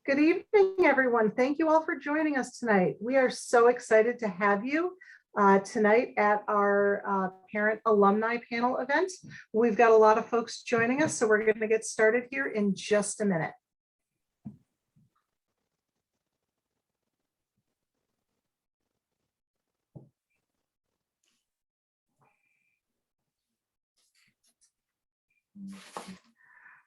Good evening, everyone. Thank you all for joining us tonight. We are so excited to have you tonight at our parent alumni panel event. We've got a lot of folks joining us, so we're going to get started here in just a minute.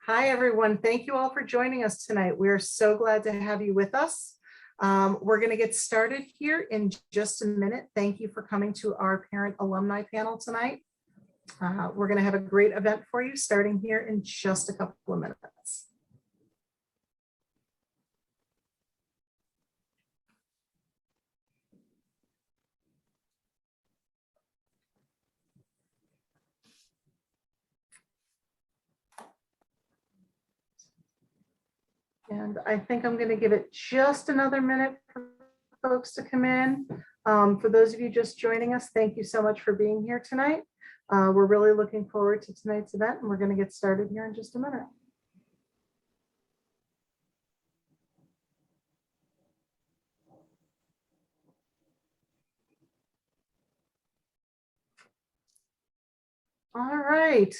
Hi, everyone. Thank you all for joining us tonight. We're so glad to have you with us. We're going to get started here in just a minute. Thank you for coming to our parent alumni panel tonight. We're going to have a great event for you starting here in just a couple of minutes. And I think I'm going to give it just another minute for folks to come in. For those of you just joining us, thank you so much for being here tonight. We're really looking forward to tonight's event, and we're going to get started here in just a minute. All right.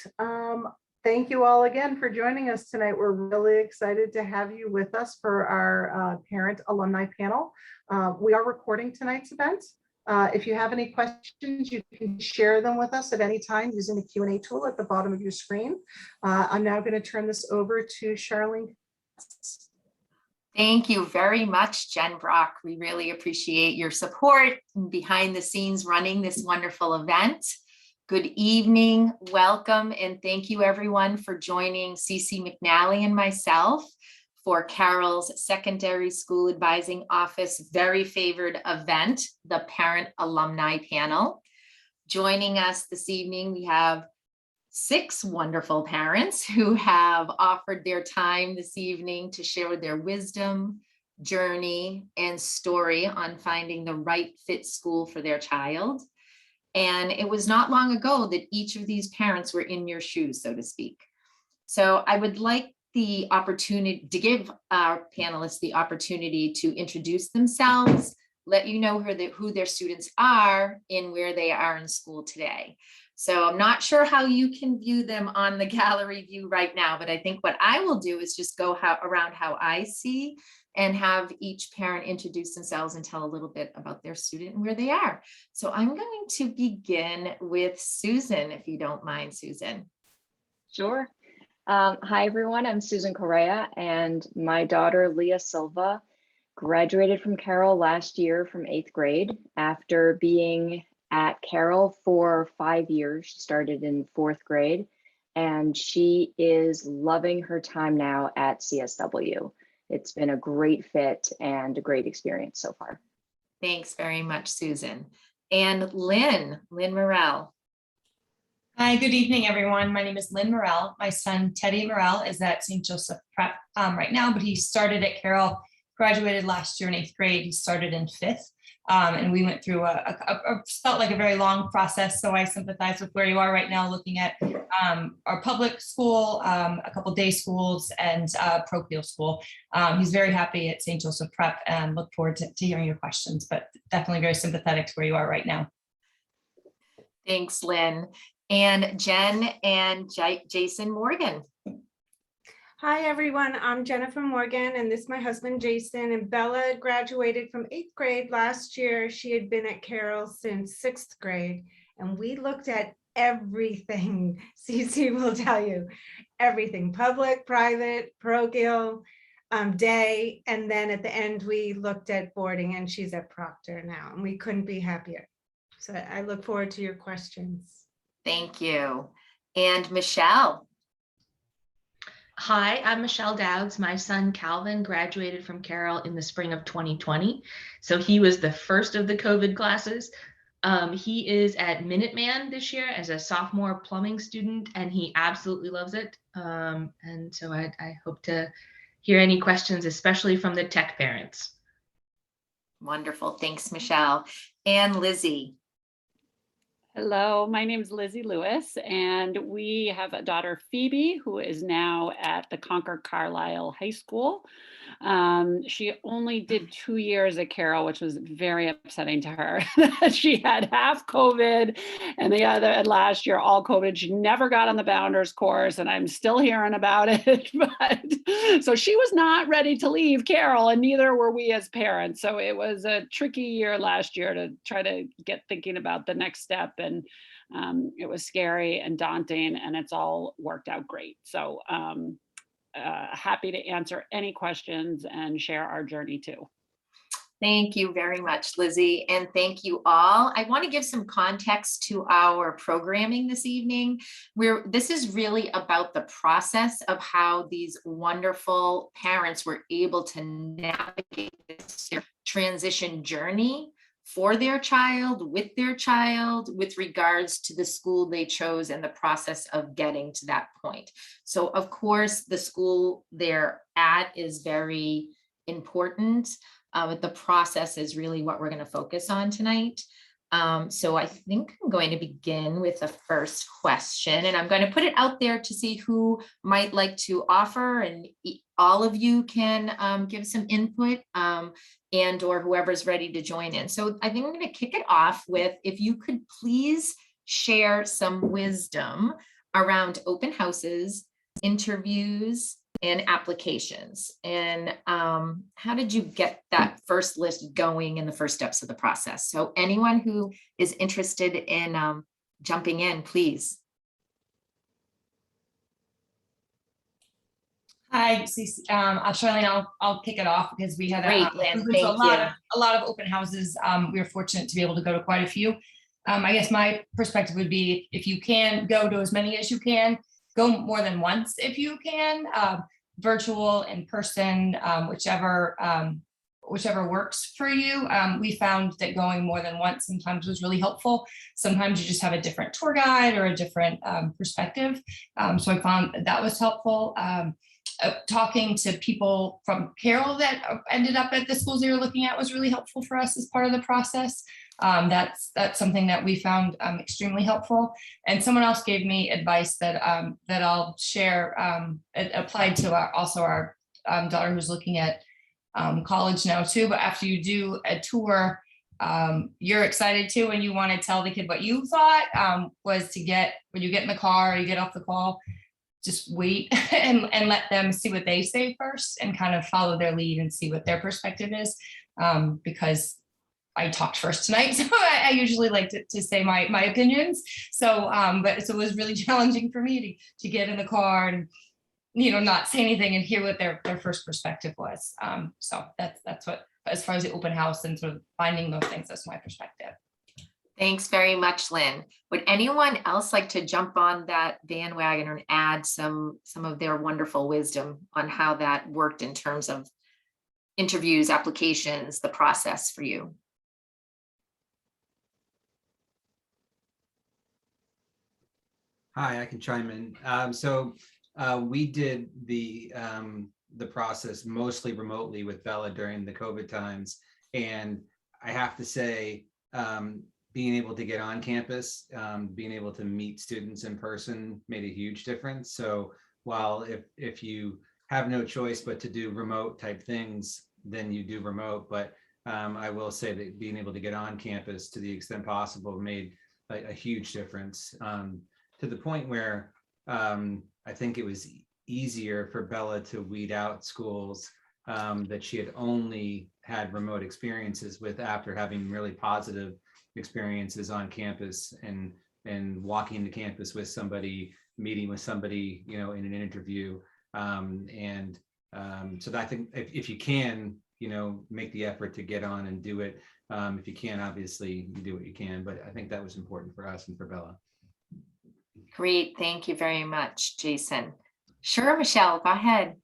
Thank you all again for joining us tonight. We're really excited to have you with us for our parent alumni panel. We are recording tonight's event. If you have any questions, you can share them with us at any time using the Q&A tool at the bottom of your screen. I'm now going to turn this over to Charlene. Thank you very much, Jen Brock. We really appreciate your support behind the scenes running this wonderful event. Good evening, welcome, and thank you everyone for joining CC McNally and myself for Carroll's Secondary School Advising Office very favored event, the Parent Alumni Panel. Joining us this evening, we have 6 wonderful parents who have offered their time this evening to share their wisdom, journey, and story on finding the right fit school for their child. And it was not long ago that each of these parents were in your shoes, so to speak. So I would like the opportunity to give our panelists the opportunity to introduce themselves, let you know who their students are and where they are in school today. So I'm not sure how you can view them on the gallery view right now, but I think what I will do is just go around how I see and have each parent introduce themselves and tell a little bit about their student and where they are. So I'm going to begin with Susan, if you don't mind, Susan. Sure. Hi, everyone. I'm Susan Correa, and my daughter, Leah Silva, graduated from Carroll last year from 8th grade after being at Carroll for 5 years. She started in 4th grade, and she is loving her time now at CSW. It's been a great fit and a great experience so far. Thanks very much, Susan. And Lynn Morell. Hi, good evening, everyone. My name is Lynn Morell. My son, Teddy Morell, is at St. Joseph Prep right now, but he started at Carroll, graduated last year in 8th grade. He started in 5th. And we went through felt like a very long process. So I sympathize with where you are right now, looking at our public school, a couple day schools, and parochial school. He's very happy at St. Joseph Prep and look forward to hearing your questions, but definitely very sympathetic to where you are right now. Thanks, Lynn. And Jen and Jason Morgan. Hi, everyone. I'm Jennifer Morgan, and this is my husband, Jason. And Bella graduated from 8th grade last year. She had been at Carroll since 6th grade, and we looked at everything. CC will tell you everything: public, private, parochial, day. And then at the end, we looked at boarding, and she's at Proctor now, and we couldn't be happier. So I look forward to your questions. Thank you. And Michelle. Hi, I'm Michelle Dowds. My son Calvin graduated from Carroll in the spring of 2020. So he was the first of the COVID classes. He is at Minuteman this year as a sophomore plumbing student, and he absolutely loves it. And so I hope to hear any questions, especially from the tech parents. Wonderful. Thanks, Michelle. And Lizzie. Hello, my name is Lizzie Lewis, and we have a daughter, Phoebe, who is now at the Concord Carlisle High School. She only did 2 years at Carroll, which was very upsetting to her. She had half COVID and and last year all COVID. She never got on the Bounders course, and I'm still hearing about it. But so she was not ready to leave Carroll, and neither were we as parents. So it was a tricky year last year to try to get thinking about the next step. And it was scary and daunting, and it's all worked out great. So happy to answer any questions and share our journey too. Thank you very much, Lizzie, and thank you all. I want to give some context to our programming this evening. This is really about the process of how these wonderful parents were able to navigate this transition journey for their child, with regards to the school they chose and the process of getting to that point. So of course, the school they're at is very important, but the process is really what we're going to focus on tonight. So I think I'm going to begin with the first question, and I'm going to put it out there to see who might like to offer, and all of you can give some input and or whoever's ready to join in. So I think I'm going to kick it off with, if you could please share some wisdom around open houses, interviews, and applications. And how did you get that first list going in the first steps of the process? So anyone who is interested in jumping in, please. Hi, Cece. Charlene, I'll kick it off because we had Great, Lynn, we've been to thank a lot of open houses. We were fortunate to be able to go to quite a few. I guess my perspective would be, if you can go to as many as you can, go more than once if you can, virtual, in person, whichever works for you. We found that going more than once sometimes was really helpful. Sometimes you just have a different tour guide or a different perspective. So I found that was helpful. Talking to people from Carroll that ended up at the schools they were looking at was really helpful for us as part of the process. That's something that we found extremely helpful. And someone else gave me advice that I'll share. It applied to our daughter who's looking at college now too. But after you do a tour, you're excited too, and you want to tell the kid what you thought, was to when you get in the car or you get off the call, just wait and let them see what they say first, and kind of follow their lead and see what their perspective is. Because I talked first tonight, so I usually like to say my opinions. So, so it was really challenging for me to get in the car and, not say anything and hear what their first perspective was. So that's what, as far as the open house and sort of finding those things, that's my perspective. Thanks very much, Lynn. Would anyone else like to jump on that bandwagon and add some of their wonderful wisdom on how that worked in terms of interviews, applications, the process for you? Hi, I can chime in. So we did the process mostly remotely with Bella during the COVID times, and I have to say, being able to get on campus, being able to meet students in person made a huge difference. So while if you have no choice but to do remote type things, then you do remote. But I will say that being able to get on campus to the extent possible made a huge difference, to the point where I think it was easier for Bella to weed out schools that she had only had remote experiences with, after having really positive experiences on campus and walking to campus with somebody, meeting with somebody, in an interview. So I think if you can, make the effort to get on and do it. If you can, obviously you do what you can, but I think that was important for us and for Bella. Great, thank you very much, Jason. Sure, Michelle, go ahead.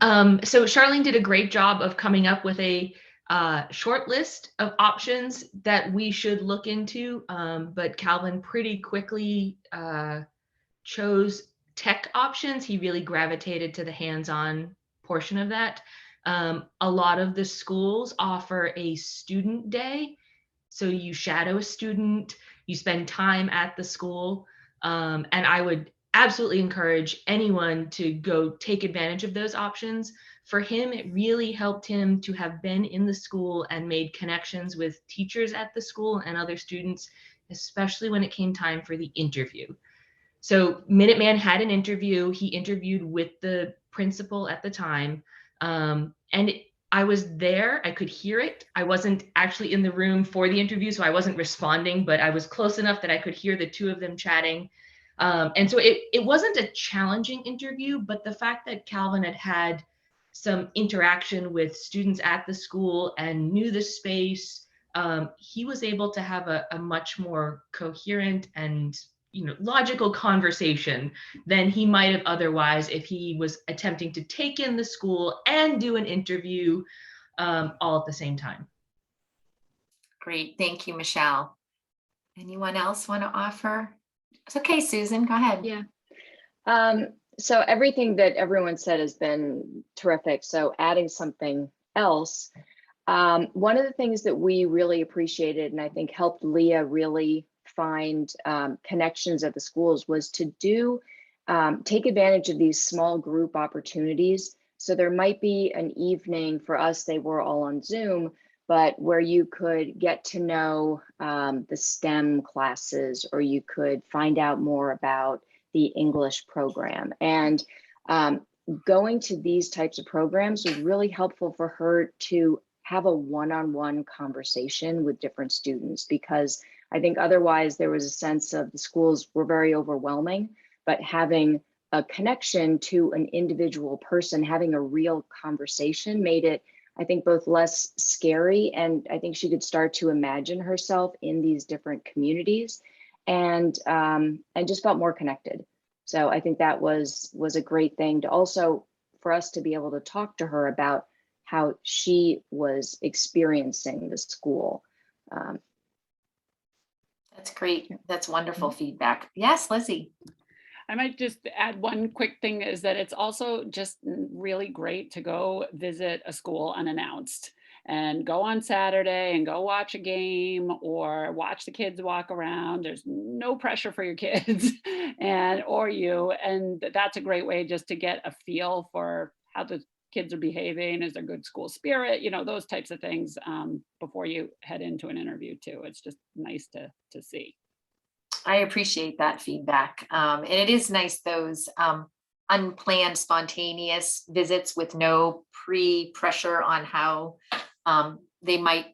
So Charlene did a great job of coming up with a short list of options that we should look into, but Calvin pretty quickly chose tech options. He really gravitated to the hands-on portion of that. A lot of the schools offer a student day, so you shadow a student, You spend time at the school. And I would absolutely encourage anyone to go take advantage of those options. For him, it really helped him to have been in the school and made connections with teachers at the school and other students, especially when it came time for the interview. So Minuteman had an interview. He interviewed with the principal at the time. I was there, I could hear it. I wasn't actually in the room for the interview, so I wasn't responding, but I was close enough that I could hear the two of them chatting. And so it wasn't a challenging interview, but the fact that Calvin had some interaction with students at the school and knew the space, he was able to have a much more coherent and logical conversation than he might have otherwise if he was attempting to take in the school and do an interview all at the same time. Great, thank you, Michelle. Anyone else want to offer? It's okay, Susan, go ahead. Yeah. So everything that everyone said has been terrific. So adding something else, one of the things that we really appreciated and I think helped Leah really find connections at the schools was to take advantage of these small group opportunities. So there might be an evening, for us, they were all on Zoom, but where you could get to know the STEM classes, or you could find out more about the English program. And going to these types of programs was really helpful for her to have a one-on-one conversation with different students, because I think otherwise there was a sense of the schools were very overwhelming, but having a connection to an individual person, having a real conversation made it, I think, both less scary, and I think she could start to imagine herself in these different communities and just felt more connected. So I think that was a great thing to also, for us to be able to talk to her about how she was experiencing the school. That's great. That's wonderful feedback. Yes, Lizzie. I might just add one quick thing, is that it's also just really great to go visit a school unannounced and go on Saturday and go watch a game or watch the kids walk around. There's no pressure for your kids or you. And that's a great way just to get a feel for how the kids are behaving. Is there good school spirit? Those types of things before you head into an interview too. It's just nice to see. I appreciate that feedback. And it is nice, those unplanned, spontaneous visits with no pre-pressure on how they might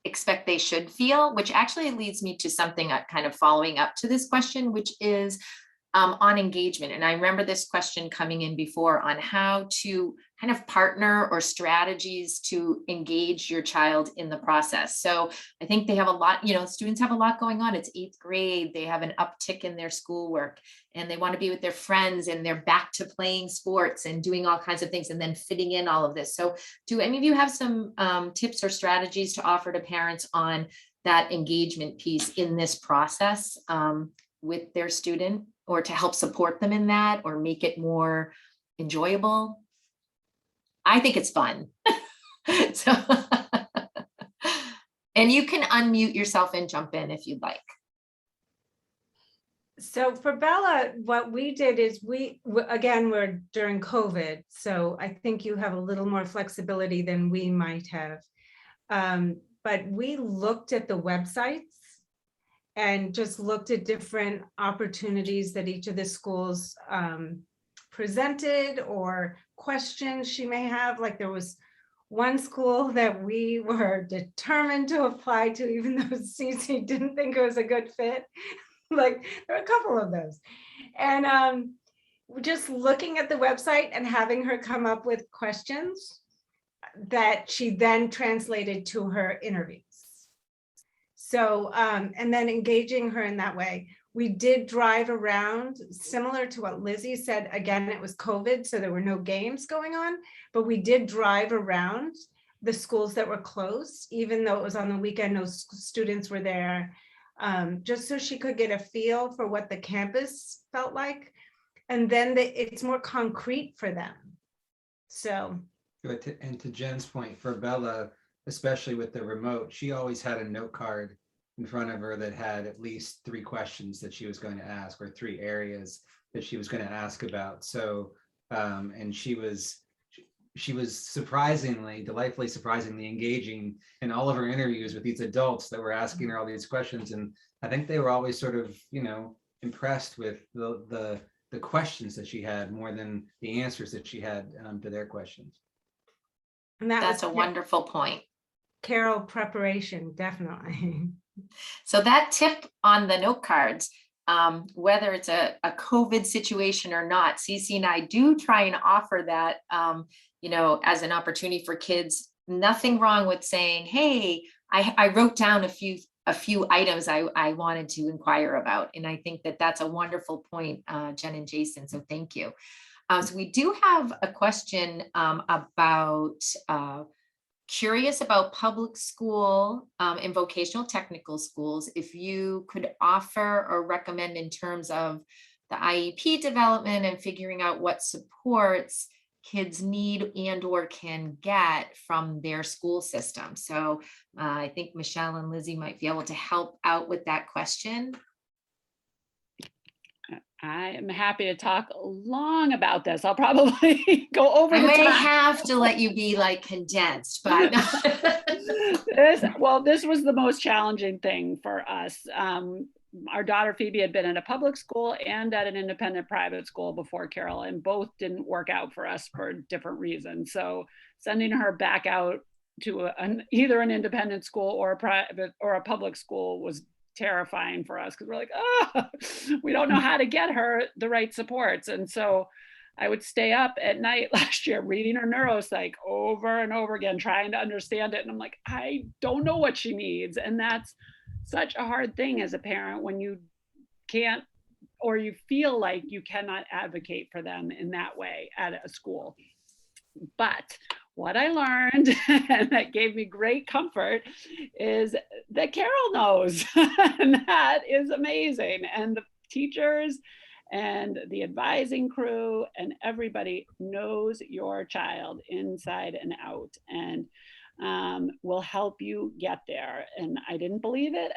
expect they should feel, which actually leads me to something kind of following up to this question, which is on engagement. And I remember this question coming in before on how to kind of partner or strategies to engage your child in the process. So I think they have a lot, students have a lot going on. It's 8th grade. They have an uptick in their schoolwork and they want to be with their friends, and they're back to playing sports and doing all kinds of things and then fitting in all of this. So do any of you have some tips or strategies to offer to parents on that engagement piece in this process with their student, or to help support them in that or make it more enjoyable? I think it's fun. So, and you can unmute yourself and jump in if you'd like. So for Bella, what we did is again, we're during COVID, so I think you have a little more flexibility than we might have. But we looked at the websites and just looked at different opportunities that each of the schools presented, or questions she may have. Like there was one school that we were determined to apply to, even though Cece didn't think it was a good fit. Like there were a couple of those. And just looking at the website and having her come up with questions that she then translated to her interviews. So, and then engaging her in that way. We did drive around, similar to what Lizzie said. Again, it was COVID, so there were no games going on, but we did drive around the schools that were closed, even though it was on the weekend, no students were there, just so she could get a feel for what the campus felt like. And then it's more concrete for them. So. And to Jen's point, for Bella, especially with the remote, she always had a note card in front of her that had at least 3 questions that she was going to ask, or 3 areas that she was going to ask about. So, and she was delightfully surprisingly engaging in all of her interviews with these adults that were asking her all these questions. And I think they were always sort of, impressed with the questions that she had more than the answers that she had to their questions. And That's a wonderful point. Carroll preparation, definitely. So that tip on the note cards, whether it's a COVID situation or not, Cece and I do try and offer that, as an opportunity for kids. Nothing wrong with saying, hey, I wrote down a few items I wanted to inquire about. And I think that that's a wonderful point, Jen and Jason. So thank you. So we do have a question about curious about public school and vocational technical schools. If you could offer or recommend in terms of the IEP development and figuring out what supports kids need and or can get from their school system. So I think Michelle and Lizzie might be able to help out with that question. I am happy to talk long about this. I'll probably go over. I may have to let you be like condensed, but this was the most challenging thing for us. Our daughter Phoebe had been in a public school and at an independent private school before Carroll, and both didn't work out for us for different reasons. So sending her back out to either an independent school or a private or a public school was terrifying for us, because we're like, we don't know how to get her the right supports. And so I would stay up at night last year reading her neuropsych over and over again, trying to understand it. And I'm like, I don't know what she needs. And that's such a hard thing as a parent when you can't, or you feel like you cannot advocate for them in that way at a school. But what I learned, and that gave me great comfort, is that Carroll knows. And that is amazing. And the teachers and the advising crew and everybody knows your child inside and out, and will help you get there. And I didn't believe it.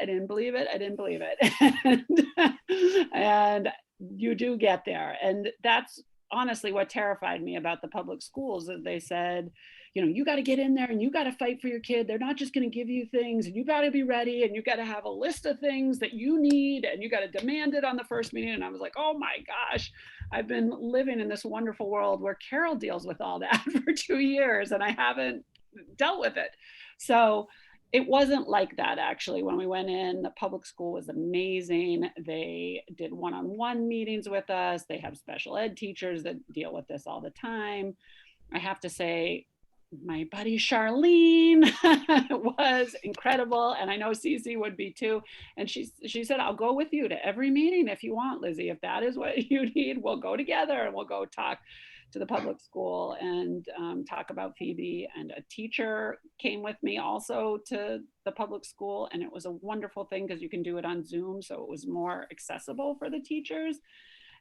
And you do get there. And that's honestly what terrified me about the public schools, that they said, you got to get in there and you got to fight for your kid. They're not just going to give you things, and you got to be ready, and you got to have a list of things that you need, and you got to demand it on the first meeting. And I was like, oh my gosh, I've been living in this wonderful world where Carroll deals with all that for 2 years, and I haven't dealt with it. So it wasn't like that. Actually, when we went in, the public school was amazing. They did one-on-one meetings with us. They have special ed teachers that deal with this all the time. I have to say, my buddy Charlene was incredible, and I know Cece would be too. And she said, I'll go with you to every meeting if you want, Lizzie. If that is what you need, we'll go together and we'll go talk to the public school and talk about Phoebe. And a teacher came with me also to the public school, and it was a wonderful thing because you can do it on Zoom, so it was more accessible for the teachers.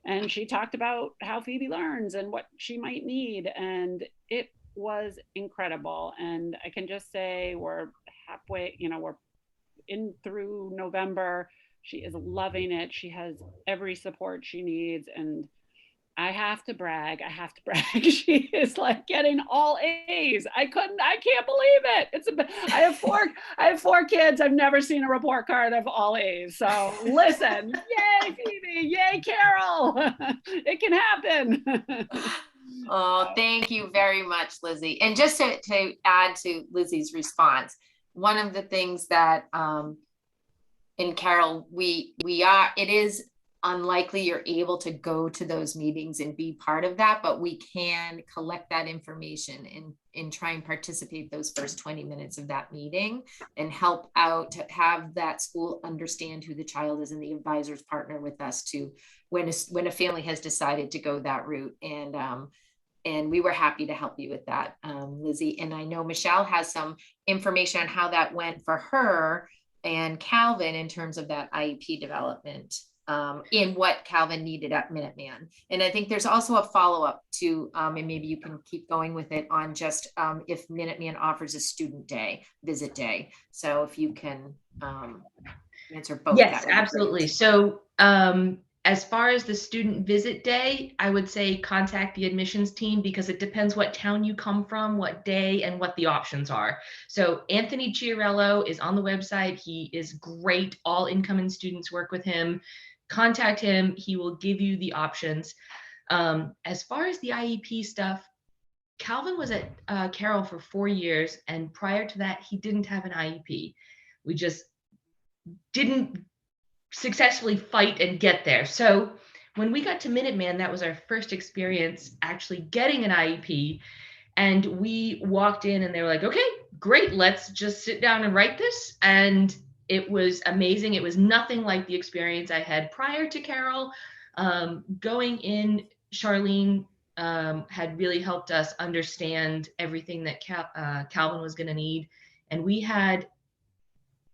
And she talked about how Phoebe learns and what she might need, and it was incredible. And I can just say we're halfway, we're in through November. She is loving it. She has every support she needs, and I have to brag. She is like getting all A's. I can't believe it. I have four kids. I've never seen a report card of all A's. So listen, yay Phoebe, yay Carroll. It can happen. Oh, thank you very much, Lizzie. And just to add to Lizzie's response, one of the things that in Carroll, it is unlikely you're able to go to those meetings and be part of that, but we can collect that information and try and participate those first 20 minutes of that meeting and help out to have that school understand who the child is, and the advisors partner with us to when a family has decided to go that route. And we were happy to help you with that, Lizzie. And I know Michelle has some information on how that went for her and Calvin in terms of that IEP development. In what Calvin needed at Minuteman. And I think there's also a follow-up to, and maybe you can keep going with it on just if Minuteman offers a student day, visit day. So if you can Answer both. Yes, that would be absolutely. great. So as far as the student visit day, I would say contact the admissions team because it depends what town you come from, what day, and what the options are. So Anthony Chiarello is on the website. He is great. All incoming students work with him. Contact him. He will give you the options. As far as the IEP stuff, Calvin was at Carroll for 4 years, and prior to that, he didn't have an IEP. We just didn't successfully fight and get there. So when we got to Minuteman, that was our first experience actually getting an IEP. And we walked in and they were like, okay, great, let's just sit down and write this. And it was amazing. It was nothing like the experience I had prior to Carroll. Going in, Charlene had really helped us understand everything that Calvin was going to need. And we had,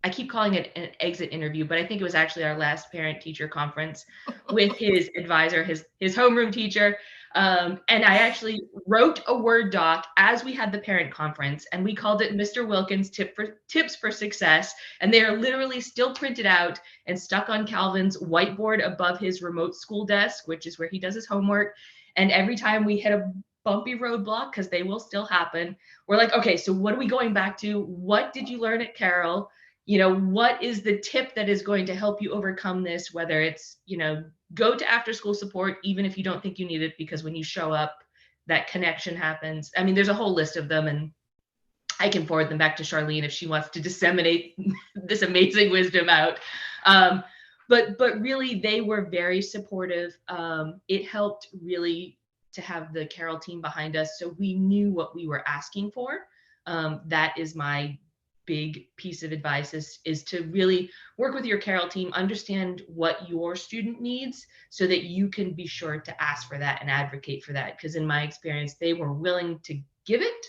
I keep calling it an exit interview, but I think it was actually our last parent teacher conference with his advisor, his homeroom teacher. And I actually wrote a Word doc as we had the parent conference, and we called it Mr. Wilkins Tips for Success. And they are literally still printed out and stuck on Calvin's whiteboard above his remote school desk, which is where he does his homework. And every time we hit a bumpy roadblock, because they will still happen, we're like, okay, so what are we going back to? What did you learn at Carroll? You know, what is the tip that is going to help you overcome this? Whether it's, you know, go to after school support, even if you don't think you need it, because when you show up, that connection happens. I mean, there's a whole list of them, and I can forward them back to Charlene if she wants to disseminate this amazing wisdom out. But really, they were very supportive. It helped really to have the Carroll team behind us, so we knew what we were asking for. That is my big piece of advice is to really work with your Carroll team, understand what your student needs so that you can be sure to ask for that and advocate for that. Because in my experience, they were willing to give it,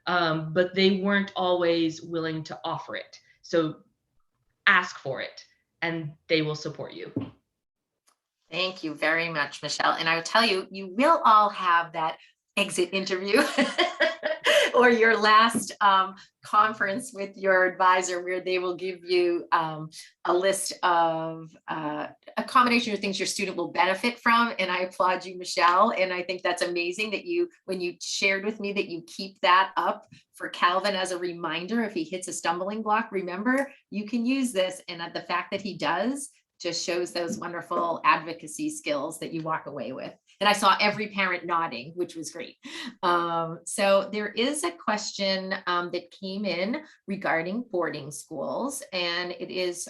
but they weren't always willing to offer it. So ask for it and they will support you. Thank you very much, Michelle. And I will tell you, you will all have that exit interview or your last conference with your advisor, where they will give you a list of a combination of things your student will benefit from. And I applaud you, Michelle. And I think that's amazing that you, when you shared with me that you keep that up for Calvin as a reminder, if he hits a stumbling block, remember, you can use this. And the fact that he does just shows those wonderful advocacy skills that you walk away with. And I saw every parent nodding, which was great. So there is a question that came in regarding boarding schools, and it is,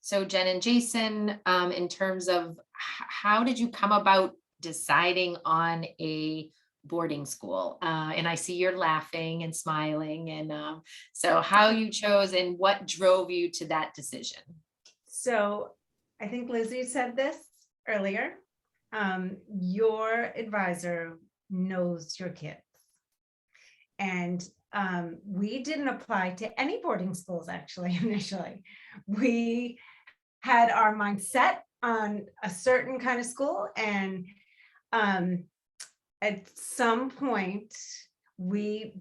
so Jen and Jason, in terms of how did you come about deciding on a boarding school? And I see you're laughing and smiling, and so how you chose and what drove you to that decision? So I think Lizzie said this earlier. Your advisor knows your kids. And we didn't apply to any boarding schools, actually, initially. We had our mind set on a certain kind of school. And at some point, we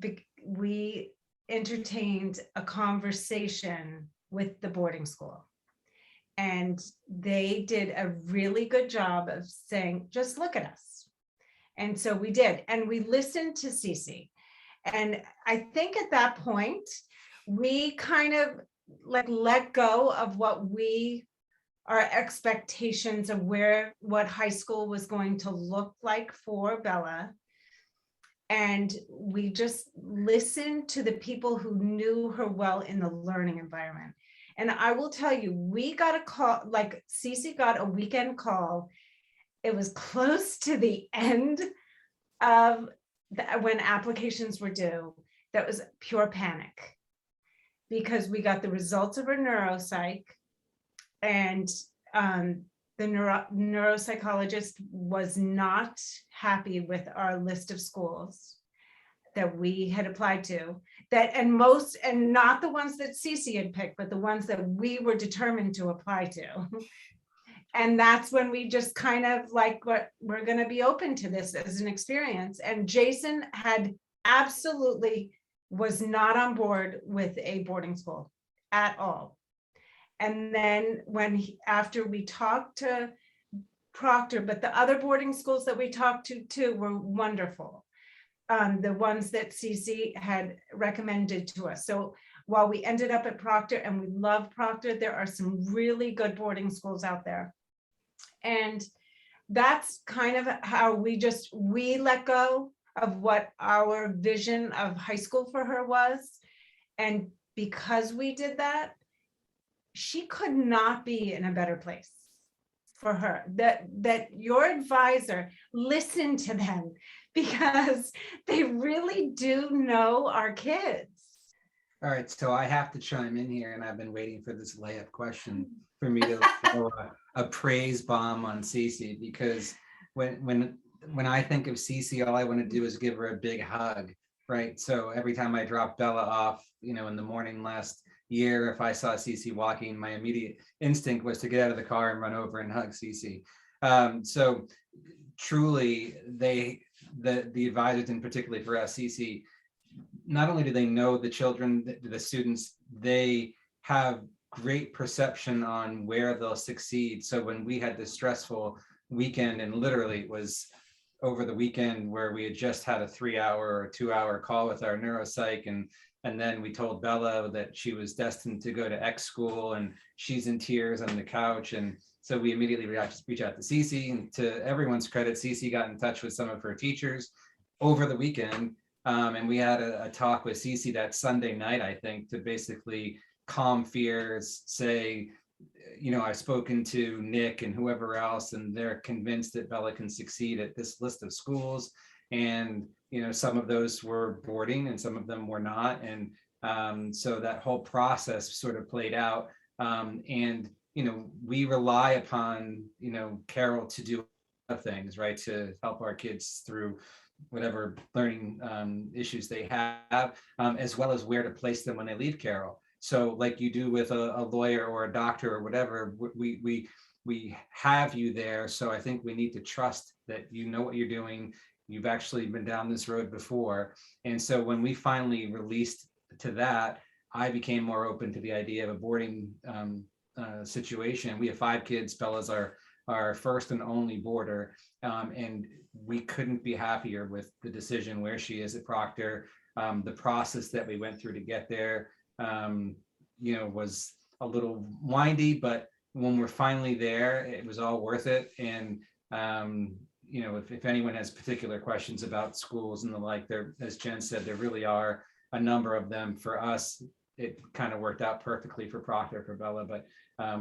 entertained a conversation with the boarding school. And they did a really good job of saying, just look at us. And so we did. And we listened to Cece. And I think at that point, we kind of like let go of what our expectations of what high school was going to look like for Bella. And we just listened to the people who knew her well in the learning environment. And I will tell you, we got a call, like Cece got a weekend call. It was close to the end of when applications were due. That was pure panic because we got the results of her neuropsych, and the neuropsychologist was not happy with our list of schools that we had applied to, and not the ones that Cece had picked, but the ones that we were determined to apply to. And that's when we just kind of like, we're going to be open to this as an experience. And Jason was not on board with a boarding school at all. And then after we talked to Proctor, but the other boarding schools that we talked to too were wonderful. The ones that Cece had recommended to us. So while we ended up at Proctor and we love Proctor, there are some really good boarding schools out there. And that's kind of how we let go of what our vision of high school for her was. And because we did that, she could not be in a better place for her. That your advisor listened to them, because they really do know our kids. All right, so I have to chime in here, and I've been waiting for this layup question for me to throw a praise bomb on Cece, because when I think of Cece, all I want to do is give her a big hug, right? So every time I dropped Bella off, in the morning last year, if I saw Cece walking, my immediate instinct was to get out of the car and run over and hug Cece. So truly, the advisors, and particularly for us, Cece, not only do they know the children, the students, they have great perception on where they'll succeed. So when we had this stressful weekend, and literally it was over the weekend where we had just had a 3-hour or 2-hour call with our neuropsych, and then we told Bella that she was destined to go to X school, and she's in tears on the couch. And so we immediately reached out to Cece, and to everyone's credit, Cece got in touch with some of her teachers over the weekend. And we had a talk with Cece that Sunday night, I think, to basically calm fears, say, I've spoken to Nick and whoever else, and they're convinced that Bella can succeed at this list of schools. And, some of those were boarding and some of them were not. And so that whole process sort of played out. And, we rely upon, Carroll to do other things, right, to help our kids through whatever learning issues they have, as well as where to place them when they leave Carroll. So like you do with a lawyer or a doctor or whatever, we have you there. So I think we need to trust that you know what you're doing. You've actually been down this road before. And so when we finally released to that, I became more open to the idea of a boarding situation. We have 5 kids. Bella's our first and only boarder. And we couldn't be happier with the decision where she is at Proctor. The process that we went through to get there, was a little windy, but when we're finally there, it was all worth it. And, if anyone has particular questions about schools and the like, there, as Jen said, there really are a number of them. For us, it kind of worked out perfectly for Proctor, for Bella, but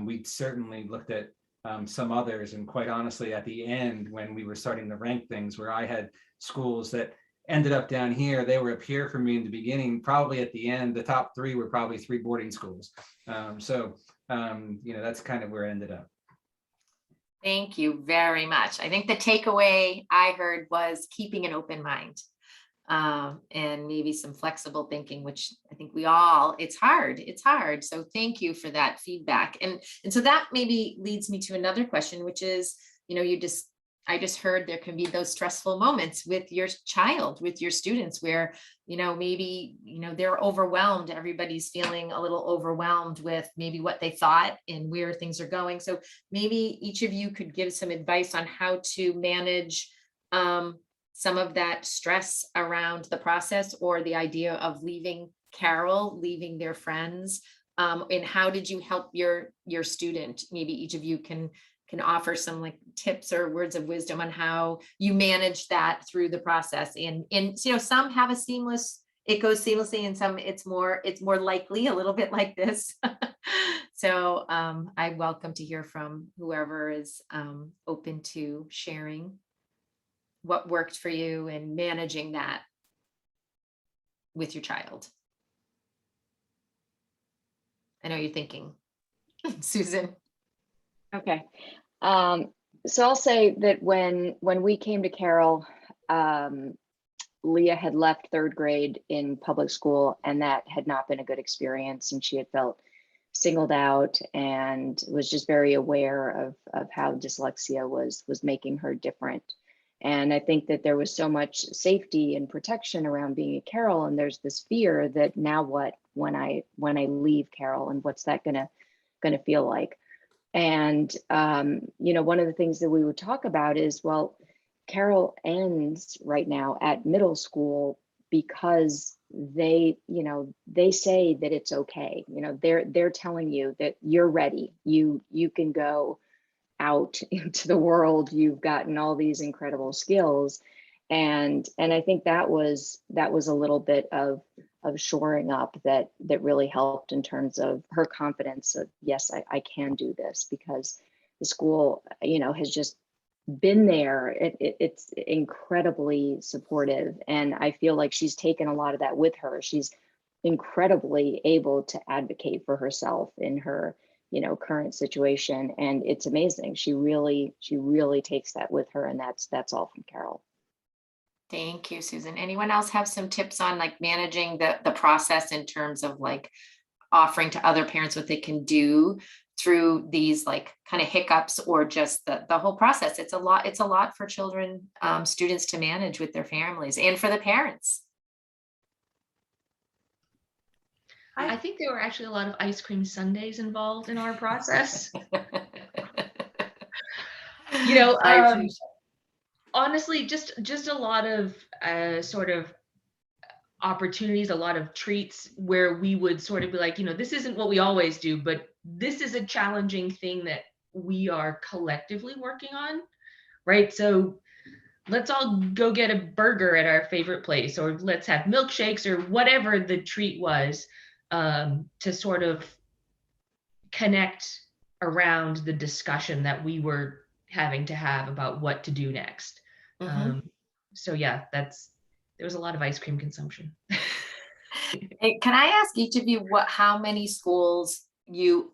we certainly looked at some others. And quite honestly, at the end, when we were starting to rank things, where I had schools that ended up down here, they were up here for me in the beginning. Probably at the end, the top 3 were probably 3 boarding schools. So that's kind of where it ended up. Thank you very much. I think the takeaway I heard was keeping an open mind, and maybe some flexible thinking, which I think it's hard. So thank you for that feedback. And so that maybe leads me to another question, which is, I just heard there can be those stressful moments with your child, with your students, where, maybe, they're overwhelmed. Everybody's feeling a little overwhelmed with maybe what they thought and where things are going. So maybe each of you could give some advice on how to manage some of that stress around the process, or the idea of leaving Carroll, leaving their friends. And how did you help your student? Maybe each of you can offer some tips or words of wisdom on how you manage that through the process. And some have it goes seamlessly, and some it's more likely a little bit like this. So I welcome to hear from whoever is open to sharing what worked for you and managing that with your child. I know you're thinking, Susan. Okay. So I'll say that when we came to Carroll, Leah had left 3rd grade in public school, and that had not been a good experience. And she had felt singled out and was just very aware of how dyslexia was making her different. And I think that there was so much safety and protection around being at Carroll. And there's this fear that now what, when I leave Carroll, and what's that gonna going to feel like. And, one of the things that we would talk about is, well, Carroll ends right now at middle school because they say that it's okay. They're telling you that you're ready. You can go out into the world. You've gotten all these incredible skills. And I think that was a little bit of shoring up that really helped in terms of her confidence of, yes, I can do this, because the school, has just been there. It's incredibly supportive. And I feel like she's taken a lot of that with her. She's incredibly able to advocate for herself in her, current situation. And it's amazing. She really takes that with her. And that's all from Carroll. Thank you, Susan. Anyone else have some tips on like managing the process in terms of like offering to other parents what they can do through these like kind of hiccups, or just the whole process? It's a lot for children, students to manage with their families and for the parents. I think there were actually a lot of ice cream sundaes involved in our process. Honestly, just a lot of sort of opportunities, a lot of treats where we would sort of be like, this isn't what we always do, but this is a challenging thing that we are collectively working on, right? So let's all go get a burger at our favorite place, or let's have milkshakes, or whatever the treat was, to sort of connect around the discussion that we were having to have about what to do next. So yeah, there was a lot of ice cream consumption. Hey, can I ask each of you how many schools you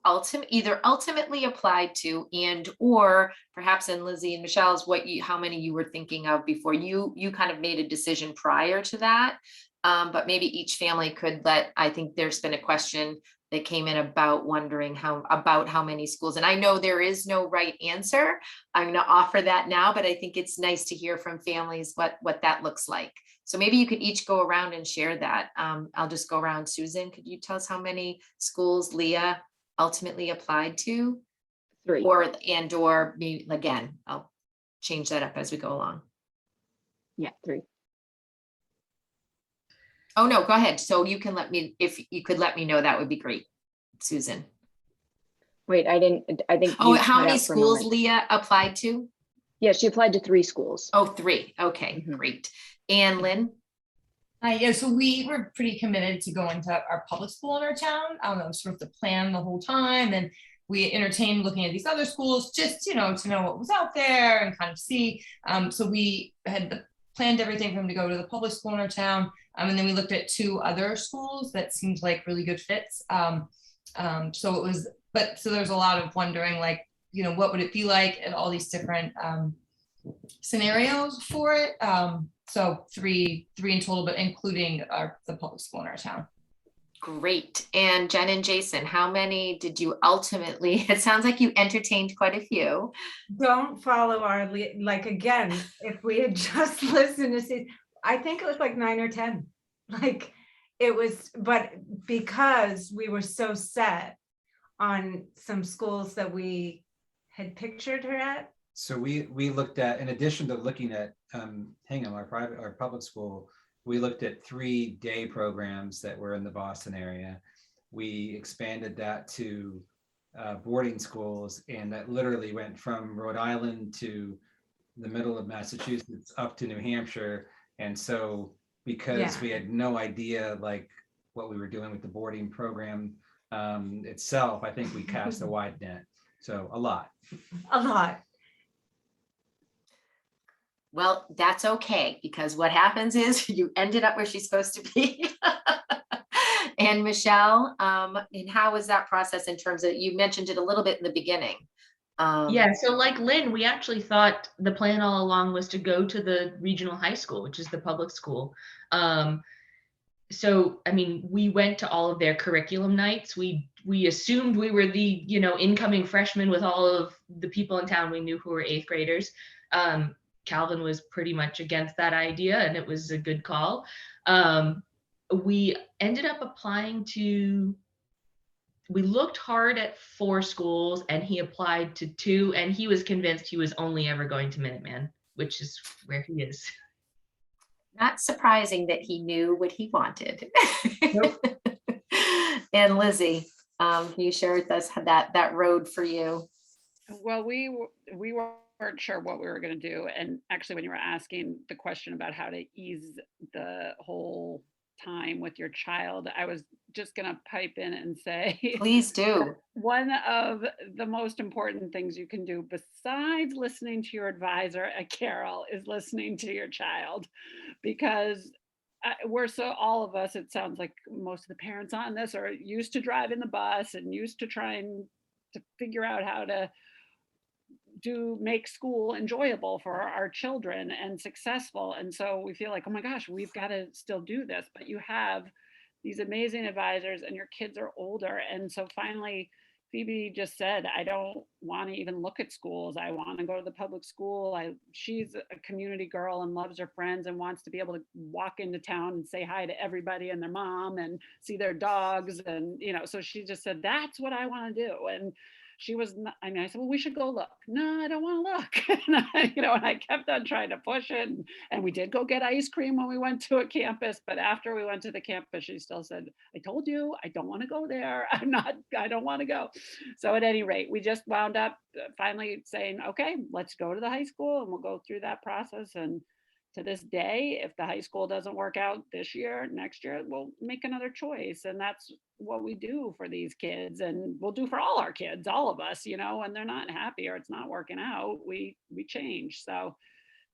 either ultimately applied to, and or perhaps in Lizzie and Michelle's, how many you were thinking of before you kind of made a decision prior to that? But maybe each family could I think there's been a question that came in about wondering how many schools. And I know there is no right answer. I'm going to offer that now, but I think it's nice to hear from families what that looks like. So maybe you could each go around and share that. I'll just go around. Susan, could you tell us how many schools Leah ultimately applied to? 3. Or maybe, again, I'll change that up as we go along. Yeah, 3. Oh, no, go ahead. So if you could let me know, that would be great, Susan. Wait, I think. Oh, how many schools Leah applied to? Yeah, she applied to 3 schools. Oh, 3. Okay, Great. And Lynn? Yeah, so we were pretty committed to going to our public school in our town. That was sort of the plan the whole time. And we entertained looking at these other schools just, to know what was out there and kind of see. So we had planned everything for him to go to the public school in our town. And then we looked at 2 other schools that seemed like really good fits. So there's a lot of wondering, like, what would it be like at all these different scenarios for it. So 3 in total, but including the public school in our town. Great. And Jen and Jason, how many did you ultimately? It sounds like you entertained quite a few. Don't follow our lead. Like, again, if we had just listened to see, I think it was like 9 or 10. Like it was, but because we were so set on some schools that we had pictured her at. So we looked at, in addition to looking at Hingham, our public school, we looked at 3 day programs that were in the Boston area. We expanded that to boarding schools, and that literally went from Rhode Island to the middle of Massachusetts up to New Hampshire. And so because we had no idea like what we were doing with the boarding program itself, I think we cast a wide net. So a lot. Well, that's okay, because what happens is you ended up where she's supposed to be. And Michelle, and how was that process in terms of, you mentioned it a little bit in the beginning. Yeah, so like Lynn, we actually thought the plan all along was to go to the regional high school, which is the public school. So, I mean, we went to all of their curriculum nights. We assumed we were the, incoming freshmen with all of the people in town we knew who were 8th graders. Calvin was pretty much against that idea, and it was a good call. We ended up applying to we looked hard at 4 schools and he applied to 2, and he was convinced he was only ever going to Minuteman, which is where he is. Not surprising that he knew what he wanted. Nope. And Lizzie, can you share with us how that road for you? Well, we weren't sure what we were going to do. And actually, when you were asking the question about how to ease the whole time with your child, I was just going to pipe in and say, Please do. one of the most important things you can do besides listening to your advisor at Carroll is listening to your child, because all of us, it sounds like most of the parents on this are used to driving the bus and used to trying to figure out how to make school enjoyable for our children and successful. And so we feel like, oh my gosh, we've got to still do this, but you have these amazing advisors and your kids are older. And so finally, Phoebe just said, I don't want to even look at schools. I want to go to the public school. She's a community girl and loves her friends and wants to be able to walk into town and say hi to everybody and their mom and see their dogs. And, so she just said, that's what I want to do. And she was not, I said, well, we should go look. No, I don't want to look. And I kept on trying to push it. And we did go get ice cream when we went to a campus. But after we went to the campus, she still said, I told you, I don't want to go there. I don't want to go. So at any rate, we just wound up finally saying, okay, let's go to the high school and we'll go through that process. And to this day, if the high school doesn't work out this year, next year, we'll make another choice. And that's what we do for these kids, and we'll do for all our kids, all of us, when they're not happy or it's not working out, we change. So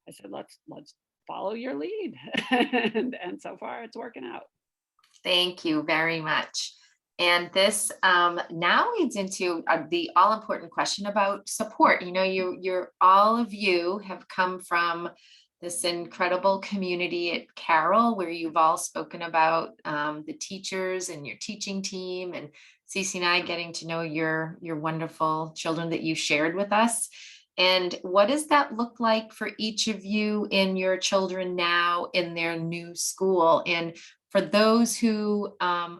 I said, let's follow your lead. and so far it's working out. Thank you very much. And this now leads into the all important question about support. You're all of you have come from this incredible community at Carroll, where you've all spoken about the teachers and your teaching team, and Cece and I getting to know your wonderful children that you shared with us. And what does that look like for each of you in your children now in their new school? And for those who,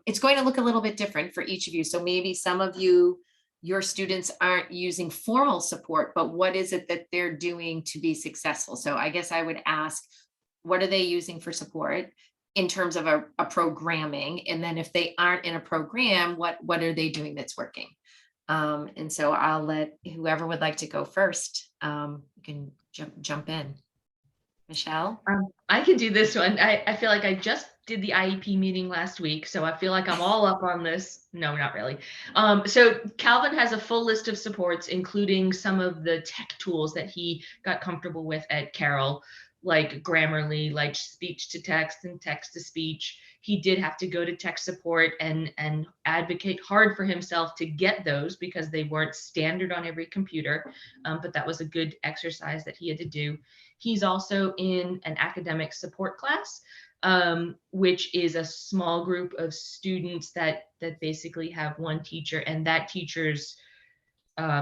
it's going to look a little bit different for each of you. So maybe some of you, your students aren't using formal support, but what is it that they're doing to be successful? So I guess I would ask, what are they using for support in terms of a programming? And then if they aren't in a program, what are they doing that's working? And so I'll let whoever would like to go first, you can jump in. Michelle? I can do this one. I feel like I just did the IEP meeting last week, so I feel like I'm all up on this. No, not really. So Calvin has a full list of supports, including some of the tech tools that he got comfortable with at Carroll, like Grammarly, like speech to text and text to speech. He did have to go to tech support and advocate hard for himself to get those because they weren't standard on every computer, but that was a good exercise that he had to do. He's also in an academic support class, which is a small group of students that basically have one teacher, and that teacher's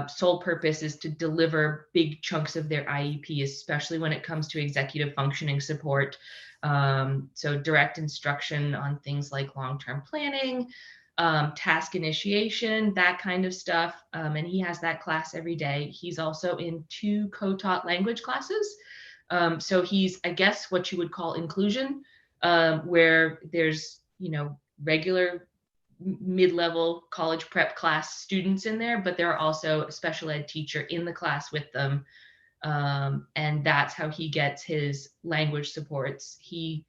sole purpose is to deliver big chunks of their IEP, especially when it comes to executive functioning support. So direct instruction on things like long-term planning, task initiation, that kind of stuff. And he has that class every day. He's also in 2 co-taught language classes. So he's, I guess, what you would call inclusion, where there's, regular mid-level college prep class students in there, but there are also a special ed teacher in the class with them. And that's how he gets his language supports. He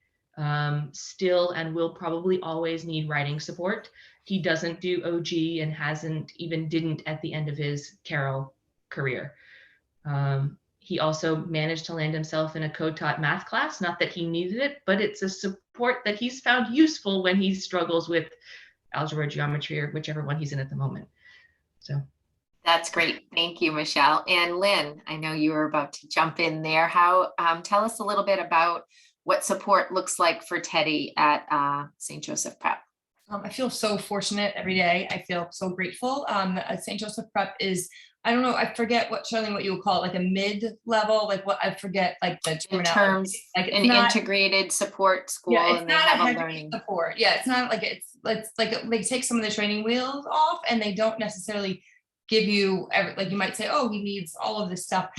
still and will probably always need writing support. He doesn't do OG and didn't at the end of his Carroll career. He also managed to land himself in a co-taught math class, not that he needed it, but it's a support that he's found useful when he struggles with algebra, geometry, or whichever one he's in at the moment. So that's great. Thank you, Michelle. And Lynn, I know you were about to jump in there. Tell us a little bit about what support looks like for Teddy at St. Joseph Prep. I feel so fortunate every day. I feel so grateful. St. Joseph Prep is I don't know, I forget Charlene, what you would call it, like a mid-level, like what, I forget, like the In terminology. terms, Like it's an not, integrated support school, yeah, it's and they not a have a heavy learning. support. Yeah, it's not like it's like they take some of the training wheels off, and they don't necessarily give you like you might say, oh, he needs all of this stuff.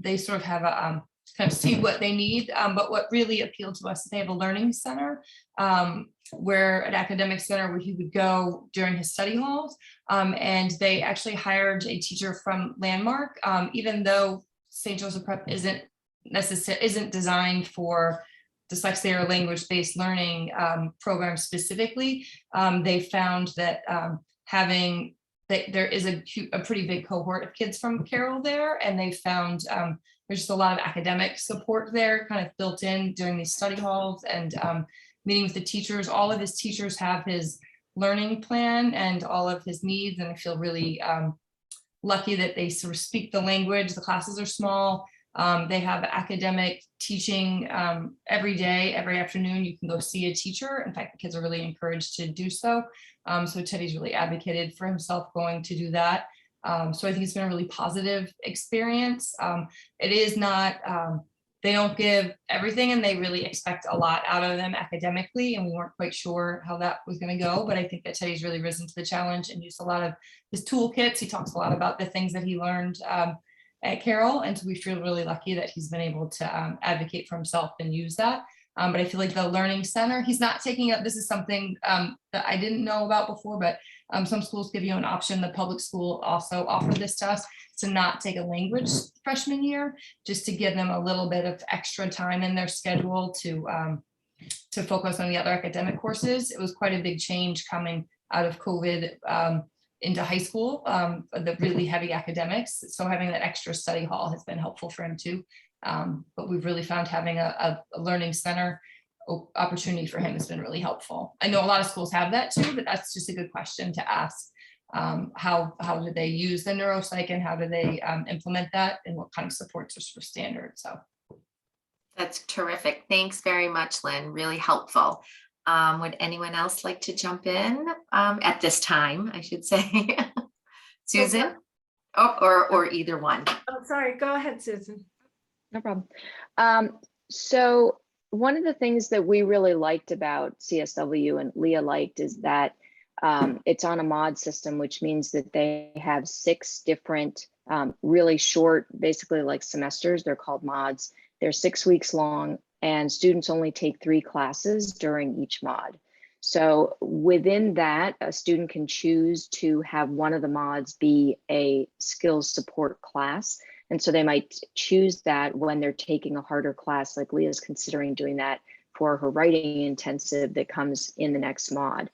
They sort of have a kind of see what they need. But what really appealed to us is they have a learning center, where an academic center where he would go during his study halls. And they actually hired a teacher from Landmark, even though St. Joseph Prep isn't designed for dyslexia or language-based learning programs specifically. They found that there is a pretty big cohort of kids from Carroll there, and they found there's just a lot of academic support there kind of built in during these study halls and meeting with the teachers. All of his teachers have his learning plan and all of his needs, and I feel really lucky that they sort of speak the language. The classes are small. They have academic teaching every day, every afternoon. You can go see a teacher. In fact, the kids are really encouraged to do so. So Teddy's really advocated for himself going to do that. So I think it's been a really positive experience. It is not, they don't give everything, and they really expect a lot out of them academically, and we weren't quite sure how that was going to go, but I think that Teddy's really risen to the challenge and used a lot of his toolkits. He talks a lot about the things that he learned at Carroll, and so we feel really lucky that he's been able to advocate for himself and use that. But I feel like the Learning Center, he's not taking up, this is something that I didn't know about before, but some schools give you an option. The public school also offered this to us, to not take a language freshman year, just to give them a little bit of extra time in their schedule to focus on the other academic courses. It was quite a big change coming out of COVID into high school, the really heavy academics. So having that extra study hall has been helpful for him too. But we've really found having a learning center opportunity for him has been really helpful. I know a lot of schools have that too, but that's just a good question to ask. How do they use the neuropsych, and how do they implement that, and what kind of supports are sort of standard? So That's terrific. Thanks very much, Lynn. Really helpful. Would anyone else like to jump in at this time, I should say? Susan? Oh, or either one. Oh, sorry, go ahead, Susan. No problem. So one of the things that we really liked about CSW and Leah liked is that it's on a mod system, which means that they have 6 different really short, basically like semesters. They're called mods. They're 6 weeks long, and students only take 3 classes during each mod. So within that, a student can choose to have one of the mods be a skills support class. And so they might choose that when they're taking a harder class, like Leah's considering doing that for her writing intensive that comes in the next mod.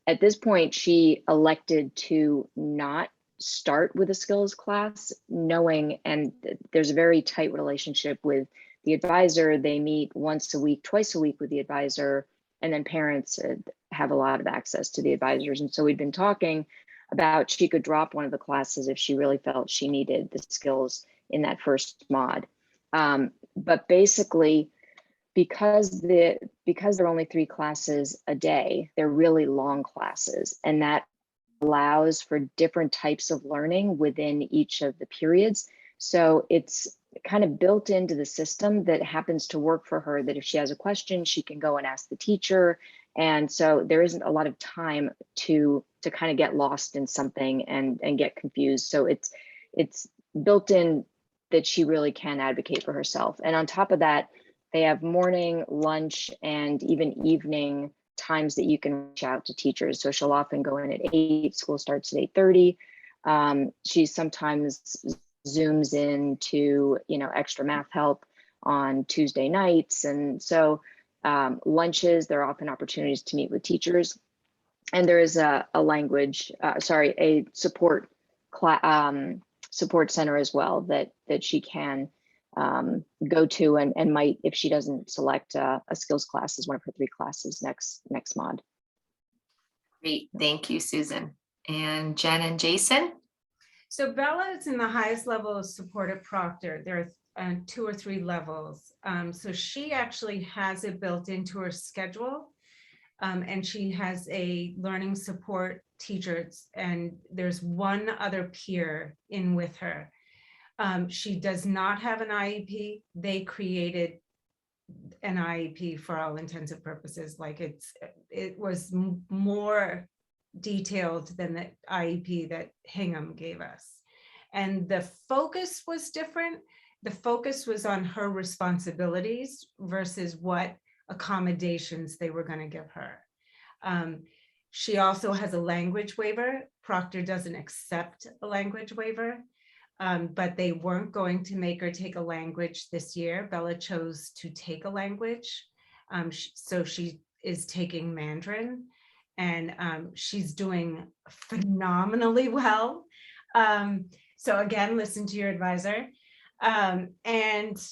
At this point, she elected to not start with a skills class, knowing, and there's a very tight relationship with the advisor. They meet once a week, twice a week with the advisor, and then parents have a lot of access to the advisors. And so we'd been talking about she could drop one of the classes if she really felt she needed the skills in that first mod. But basically, because there are only 3 classes a day, they're really long classes, and that allows for different types of learning within each of the periods. So it's kind of built into the system that happens to work for her, that if she has a question, she can go and ask the teacher. And so there isn't a lot of time to kind of get lost in something and get confused. So it's built in that she really can advocate for herself. And on top of that, they have morning, lunch, and even evening times that you can reach out to teachers. So she'll often go in at 8, school starts at 8:30. She sometimes Zooms into, extra math help on Tuesday nights. And so lunches, there are often opportunities to meet with teachers. And there is a support center as well that she can go to and might, if she doesn't select a skills class as one of her 3 classes next mod. Great, thank you, Susan. And Jen and Jason? So Bella is in the highest level of support at Proctor. There are 2 or 3 levels. So she actually has it built into her schedule. And she has a learning support teachers, and there's one other peer in with her. She does not have an IEP. They created an IEP for all intents and purposes. Like it was more detailed than the IEP that Hingham gave us. And the focus was different. The focus was on her responsibilities versus what accommodations they were going to give her. She also has a language waiver. Proctor doesn't accept a language waiver, but they weren't going to make her take a language this year. Bella chose to take a language. So she is taking Mandarin, and she's doing phenomenally well. So again, listen to your advisor. And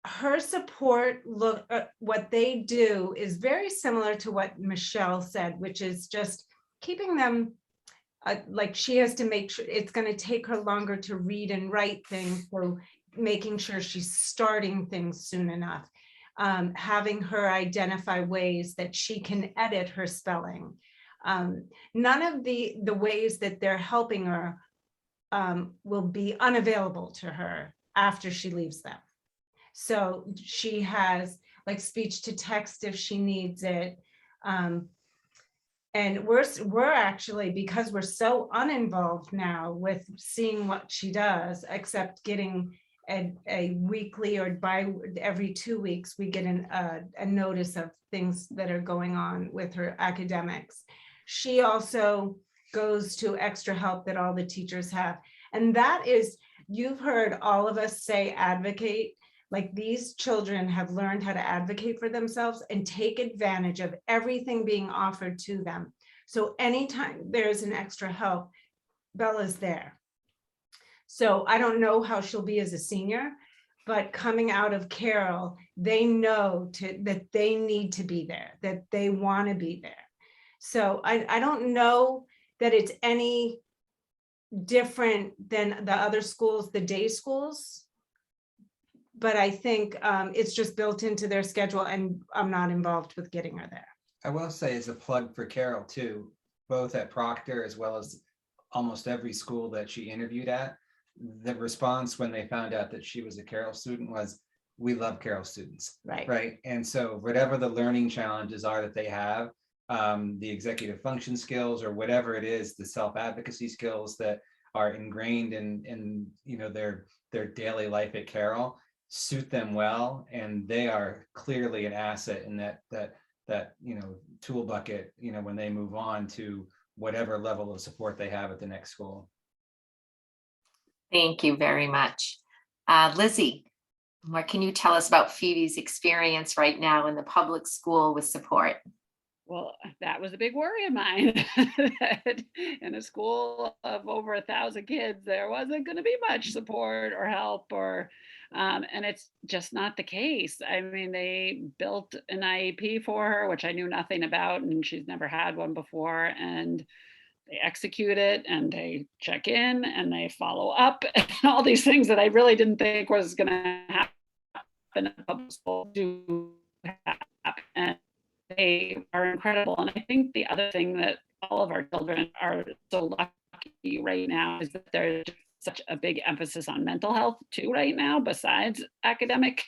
her support, what they do is very similar to what Michelle said, which is just keeping them, like she has to make sure it's going to take her longer to read and write things. So making sure she's starting things soon enough. Having her identify ways that she can edit her spelling. None of the ways that they're helping her will be unavailable to her after she leaves them. So she has like speech to text if she needs it. And we're actually, because we're so uninvolved now with seeing what she does, except getting a weekly or every 2 weeks, we get a notice of things that are going on with her academics. She also goes to extra help that all the teachers have. And that is, you've heard all of us say advocate. Like these children have learned how to advocate for themselves and take advantage of everything being offered to them. So anytime there's an extra help, Bella's there. So I don't know how she'll be as a senior, but coming out of Carroll, they know that they need to be there, that they want to be there. So I don't know that it's any different than the other schools, the day schools. But I think it's just built into their schedule, and I'm not involved with getting her there. I will say as a plug for Carroll too, both at Proctor as well as almost every school that she interviewed at, the response when they found out that she was a Carroll student was, we love Carroll students. Right. And so whatever the learning challenges are that they have, the executive function skills or whatever it is, the self-advocacy skills that are ingrained in their daily life at Carroll suit them well, and they are clearly an asset in that tool bucket, when they move on to whatever level of support they have at the next school. Thank you very much. Lizzie, what can you tell us about Phoebe's experience right now in the public school with support? Well, that was a big worry of mine. That in a school of over 1,000 kids, there wasn't going to be much support or help, and it's just not the case. I mean, they built an IEP for her, which I knew nothing about, and she's never had one before. And they execute it, and they check in, and they follow up, and all these things that I really didn't think was going to happen in public school do happen. They are incredible. And I think the other thing that all of our children are so lucky right now is that there's such a big emphasis on mental health too right now, besides academic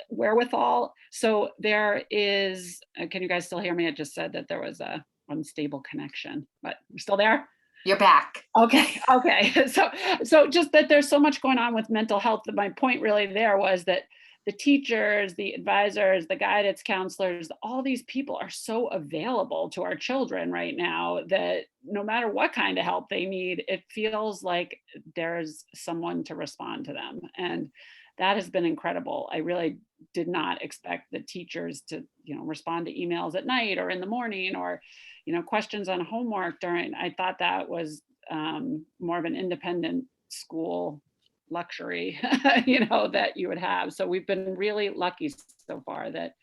wherewithal. So there is, can you guys still hear me? I just said that there was a unstable connection, but you're still there? You're back. Okay. So just that there's so much going on with mental health. My point really there was that the teachers, the advisors, the guidance counselors, all these people are so available to our children right now that no matter what kind of help they need, it feels like there's someone to respond to them. And that has been incredible. I really did not expect the teachers to, respond to emails at night or in the morning, or, questions on homework during. I thought that was more of an independent school luxury, that you would have. So we've been really lucky so far that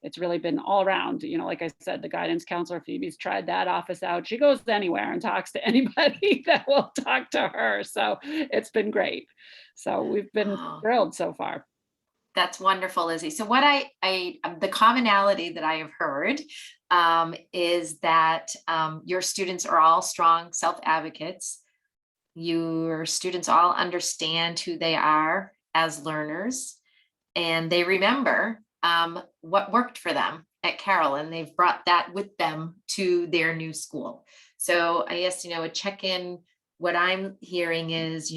it's really been all around. Like I said, the guidance counselor, Phoebe's tried that office out. She goes anywhere and talks to anybody that will talk to her. So it's been great. So we've been thrilled so far. That's wonderful, Lizzie. So what the commonality that I have heard is that your students are all strong self-advocates. Your students all understand who they are as learners, and they remember what worked for them at Carroll, and they've brought that with them to their new school. So I guess, a check-in, what I'm hearing is,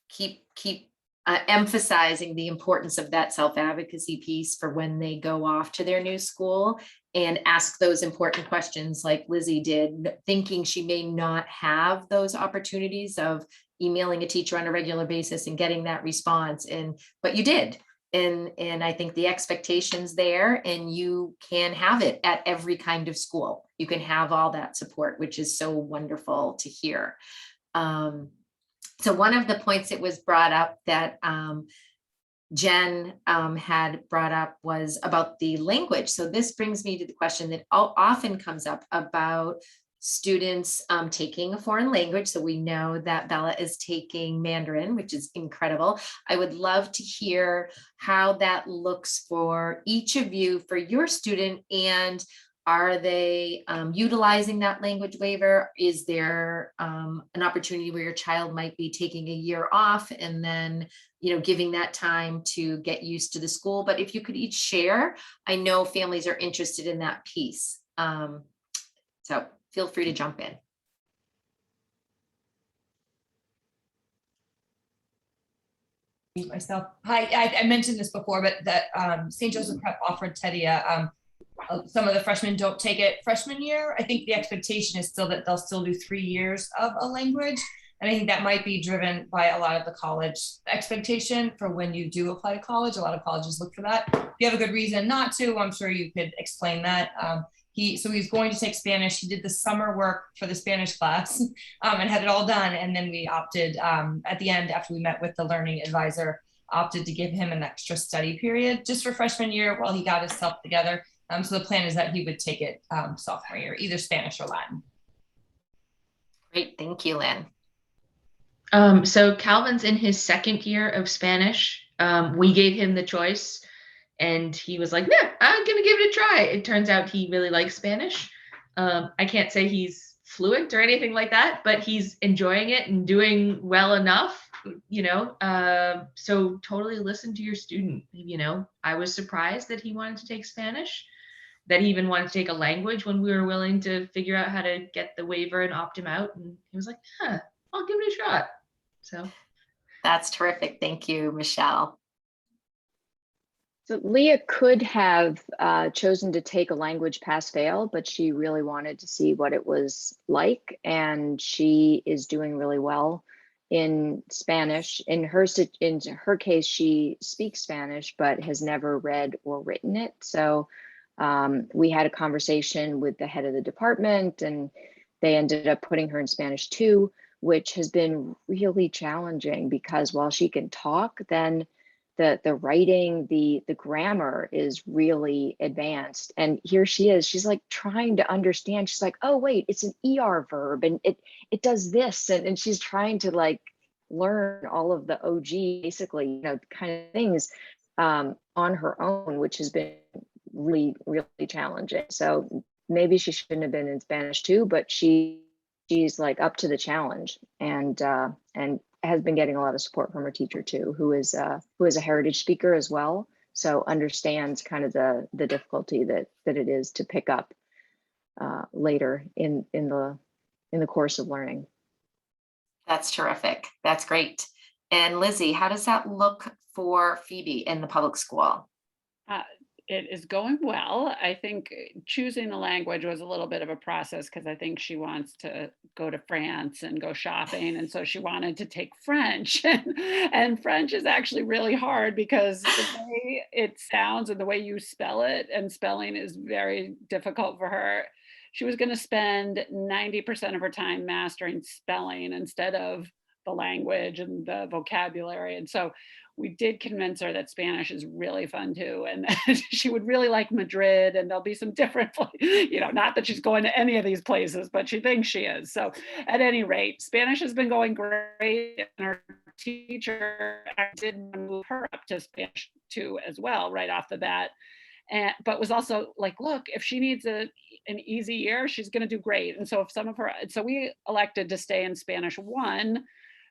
keep emphasizing the importance of that self-advocacy piece for when they go off to their new school, and ask those important questions like Lizzie did, thinking she may not have those opportunities of emailing a teacher on a regular basis and getting that response, but you did. And I think the expectations there, and you can have it at every kind of school. You can have all that support, which is so wonderful to hear. So one of the points that was brought up that Jen had brought up was about the language. So this brings me to the question that often comes up about students taking a foreign language. So we know that Bella is taking Mandarin, which is incredible. I would love to hear how that looks for each of you, for your student, and are they utilizing that language waiver? Is there an opportunity where your child might be taking a year off and then, giving that time to get used to the school? But if you could each share, I know families are interested in that piece. So feel free to jump in. Myself. Hi, I mentioned this before, but that St. Joseph Prep offered Teddy some of the freshmen don't take it freshman year. I think the expectation is still that they'll still do 3 years of a language. And I think that might be driven by a lot of the college expectation for when you do apply to college. A lot of colleges look for that. If you have a good reason not to, I'm sure you could explain that. So he's going to take Spanish. He did the summer work for the Spanish class and had it all done. And then we opted at the end, after we met with the learning advisor, opted to give him an extra study period just for freshman year while he got himself together. So the plan is that he would take it sophomore year, either Spanish or Latin. Great, thank you, Lynn. So Calvin's in his second year of Spanish. We gave him the choice and he was like, yeah, I'm going to give it a try. It turns out he really likes Spanish. I can't say he's fluent or anything like that, but he's enjoying it and doing well enough, so totally listen to your student. I was surprised that he wanted to take Spanish, that he even wanted to take a language when we were willing to figure out how to get the waiver and opt him out. And he was like, I'll give it a shot. So that's terrific. Thank you, Michelle. So Leah could have chosen to take a language pass-fail, but she really wanted to see what it was like. And she is doing really well in Spanish. In her case, she speaks Spanish, but has never read or written it. So we had a conversation with the head of the department, and they ended up putting her in Spanish 2, which has been really challenging because while she can talk, then the writing, the grammar is really advanced. And here she is, she's like trying to understand. She's like, oh wait, it's an ER verb and it does this. And she's trying to like learn all of the OG, basically, kind of things on her own, which has been really, really challenging. So maybe she shouldn't have been in Spanish 2, but she's like up to the challenge and has been getting a lot of support from her teacher too, who is a heritage speaker as well. So understands kind of the difficulty that it is to pick up later in the course of learning. That's terrific. That's great. And Lizzie, how does that look for Phoebe in the public school? It is going well. I think choosing the language was a little bit of a process because I think she wants to go to France and go shopping. And so she wanted to take French. And French is actually really hard because the way it sounds and the way you spell it, and spelling is very difficult for her. She was going to spend 90% of her time mastering spelling instead of the language and the vocabulary. And so we did convince her that Spanish is really fun too, and she would really like Madrid, and there'll be some different, not that she's going to any of these places, but she thinks she is. So at any rate, Spanish has been going great, and her teacher did move her up to Spanish to as well right off the bat. But was also like, look, if she needs an easy year, she's going to do great. And so so we elected to stay in Spanish 1.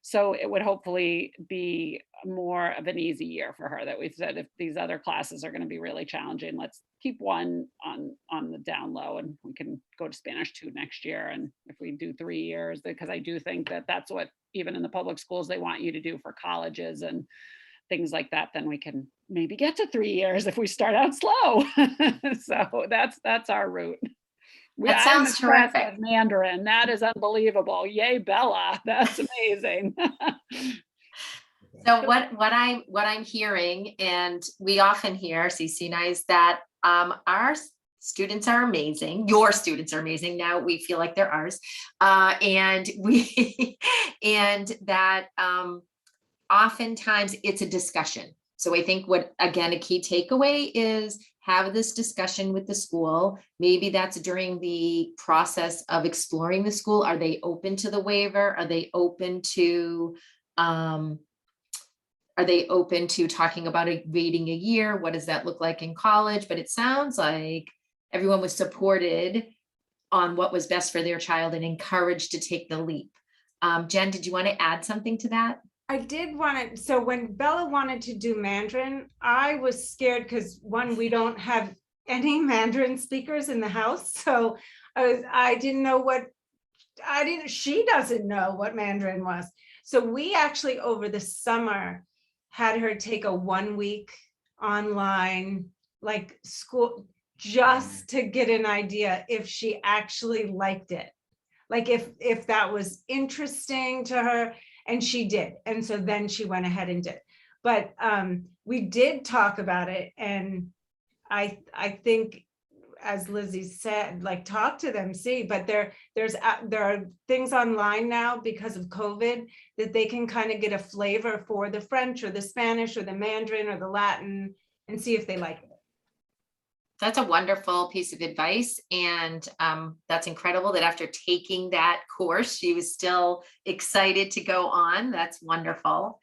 So it would hopefully be more of an easy year for her, that we said, if these other classes are going to be really challenging, let's keep 1 on the down low, and we can go to Spanish 2 next year. And if we do 3 years, because I do think that that's what, even in the public schools, they want you to do for colleges and things like that, then we can maybe get to 3 years if we start out slow. So that's our route. That sounds terrific. Mandarin, that is unbelievable. Yay, Bella, that's amazing. So what I'm hearing, and we often hear, CC and I, is that our students are amazing. Your students are amazing. Now we feel like they're ours, and that oftentimes it's a discussion. So I think what, again, a key takeaway is have this discussion with the school. Maybe that's during the process of exploring the school. Are they open to the waiver? Are they open to talking about waiting a year? What does that look like in college? But it sounds like everyone was supported on what was best for their child and encouraged to take the leap. Jen, did you want to add something to that? I did want to, so when Bella wanted to do Mandarin, I was scared because, one, we don't have any Mandarin speakers in the house. So I didn't know she doesn't know what Mandarin was. So we actually over the summer had her take a 1 week online like school just to get an idea if she actually liked it. Like if that was interesting to her. And she did. And so then she went ahead and did. But we did talk about it. And I think, as Lizzie said, like, talk to them, see, but there are things online now because of COVID that they can kind of get a flavor for the French or the Spanish or the Mandarin or the Latin and see if they like it. That's a wonderful piece of advice. And that's incredible that after taking that course, she was still excited to go on. That's wonderful.